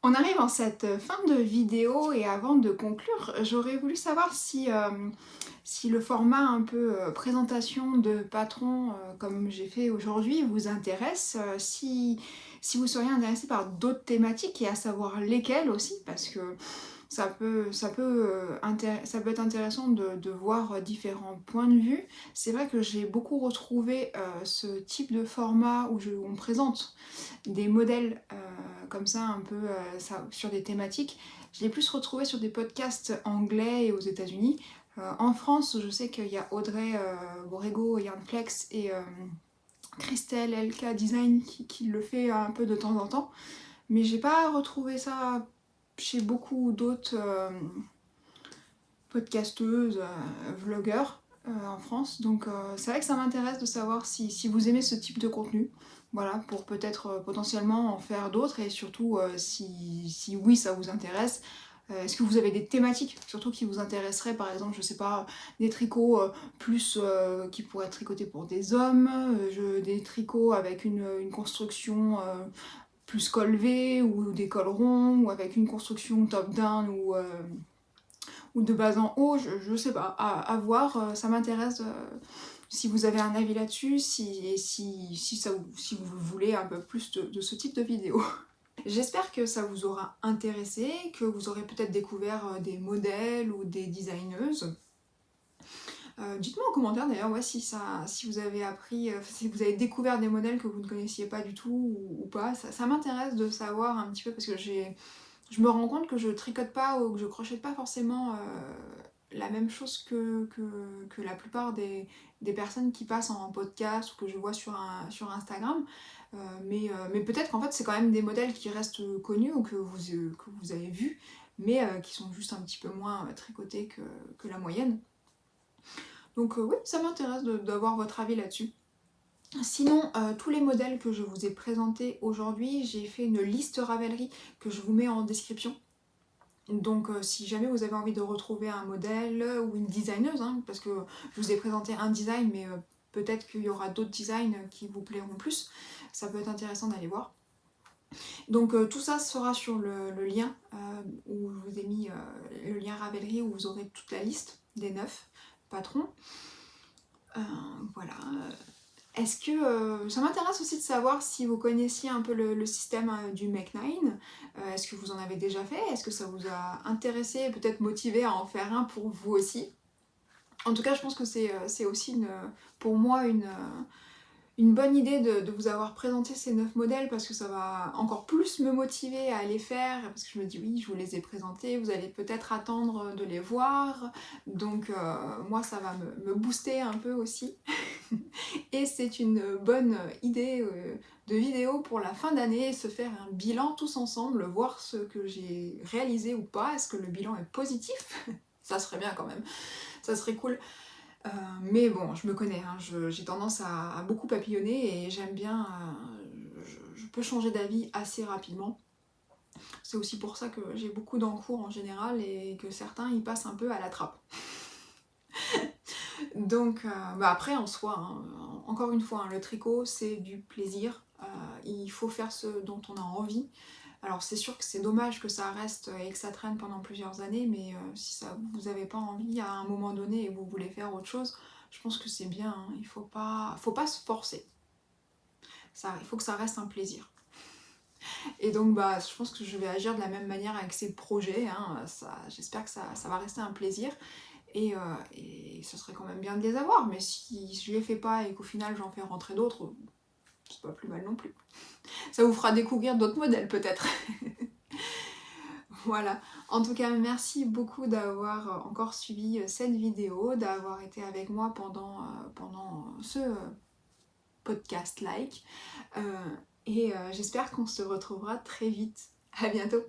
On arrive en cette fin de vidéo et avant de conclure, j'aurais voulu savoir si le format un peu présentation de patron comme j'ai fait aujourd'hui vous intéresse, si vous seriez intéressé par d'autres thématiques et à savoir lesquelles aussi, parce que ça peut être intéressant de voir différents points de vue. C'est vrai que j'ai beaucoup retrouvé ce type de format où on présente des modèles comme ça un peu sur des thématiques. Je l'ai plus retrouvé sur des podcasts anglais et aux États-Unis. En France, je sais qu'il y a Audrey Borrego, Yarnflex et Christelle LK Design qui le fait un peu de temps en temps. Mais j'ai pas retrouvé ça chez beaucoup d'autres podcasteuses, vlogueurs en France. Donc c'est vrai que ça m'intéresse de savoir si vous aimez ce type de contenu. Voilà, pour peut-être potentiellement en faire d'autres et surtout si oui ça vous intéresse. Est-ce que vous avez des thématiques surtout qui vous intéresseraient, par exemple, je sais pas, des tricots plus qui pourraient être tricotés pour des hommes, des tricots avec une construction plus col V ou des cols ronds ou avec une construction top down ou de bas en haut, je sais pas, à voir, ça m'intéresse si vous avez un avis là-dessus, si vous voulez un peu plus de ce type de vidéo. J'espère que ça vous aura intéressé, que vous aurez peut-être découvert des modèles ou des designeuses. Dites-moi en commentaire d'ailleurs si vous avez appris, si vous avez découvert des modèles que vous ne connaissiez pas du tout ou pas. Ça m'intéresse de savoir un petit peu parce que je me rends compte que je tricote pas ou que je crochette pas forcément la même chose que la plupart des personnes qui passent en podcast ou que je vois sur Instagram. Mais peut-être qu'en fait c'est quand même des modèles qui restent connus ou que vous avez vus, mais qui sont juste un petit peu moins tricotés que la moyenne. Donc oui, ça m'intéresse d'avoir votre avis là-dessus. Sinon, tous les modèles que je vous ai présentés aujourd'hui, j'ai fait une liste Ravelry que je vous mets en description. Donc si jamais vous avez envie de retrouver un modèle ou une designeuse, hein, parce que je vous ai présenté un design, mais peut-être qu'il y aura d'autres designs qui vous plairont plus, ça peut être intéressant d'aller voir. Donc tout ça sera sur le lien où je vous ai mis le lien Ravelry où vous aurez toute la liste des 9 patrons. Voilà. Est-ce que ça m'intéresse aussi de savoir si vous connaissiez un peu le système du Make9. Est-ce que vous en avez déjà fait? Est-ce que ça vous a intéressé et peut-être motivé à en faire un pour vous aussi? En tout cas, je pense que c'est aussi pour moi une bonne idée de vous avoir présenté ces 9 modèles parce que ça va encore plus me motiver à les faire parce que je me dis oui, je vous les ai présentés, vous allez peut-être attendre de les voir, donc moi ça va me booster un peu aussi. Et c'est une bonne idée de vidéo pour la fin d'année, se faire un bilan tous ensemble, voir ce que j'ai réalisé ou pas, est-ce que le bilan est positif? Ça serait bien quand même, ça serait cool. Mais bon, je me connais, hein, j'ai tendance à beaucoup papillonner et j'aime bien, je peux changer d'avis assez rapidement. C'est aussi pour ça que j'ai beaucoup d'encours en général et que certains y passent un peu à la trappe. Donc après en soi, hein, encore une fois, hein, le tricot c'est du plaisir, il faut faire ce dont on a envie. Alors c'est sûr que c'est dommage que ça reste et que ça traîne pendant plusieurs années, mais si vous n'avez pas envie à un moment donné et vous voulez faire autre chose, je pense que c'est bien, hein, il faut pas se forcer. Il faut que ça reste un plaisir. Et donc je pense que je vais agir de la même manière avec ces projets, hein, j'espère que ça va rester un plaisir. Et ce serait quand même bien de les avoir, mais si je les fais pas et qu'au final j'en fais rentrer d'autres, c'est pas plus mal non plus. Ça vous fera découvrir d'autres modèles peut-être. Voilà, en tout cas merci beaucoup d'avoir encore suivi cette vidéo, d'avoir été avec moi pendant ce podcast-like. Et j'espère qu'on se retrouvera très vite. À bientôt!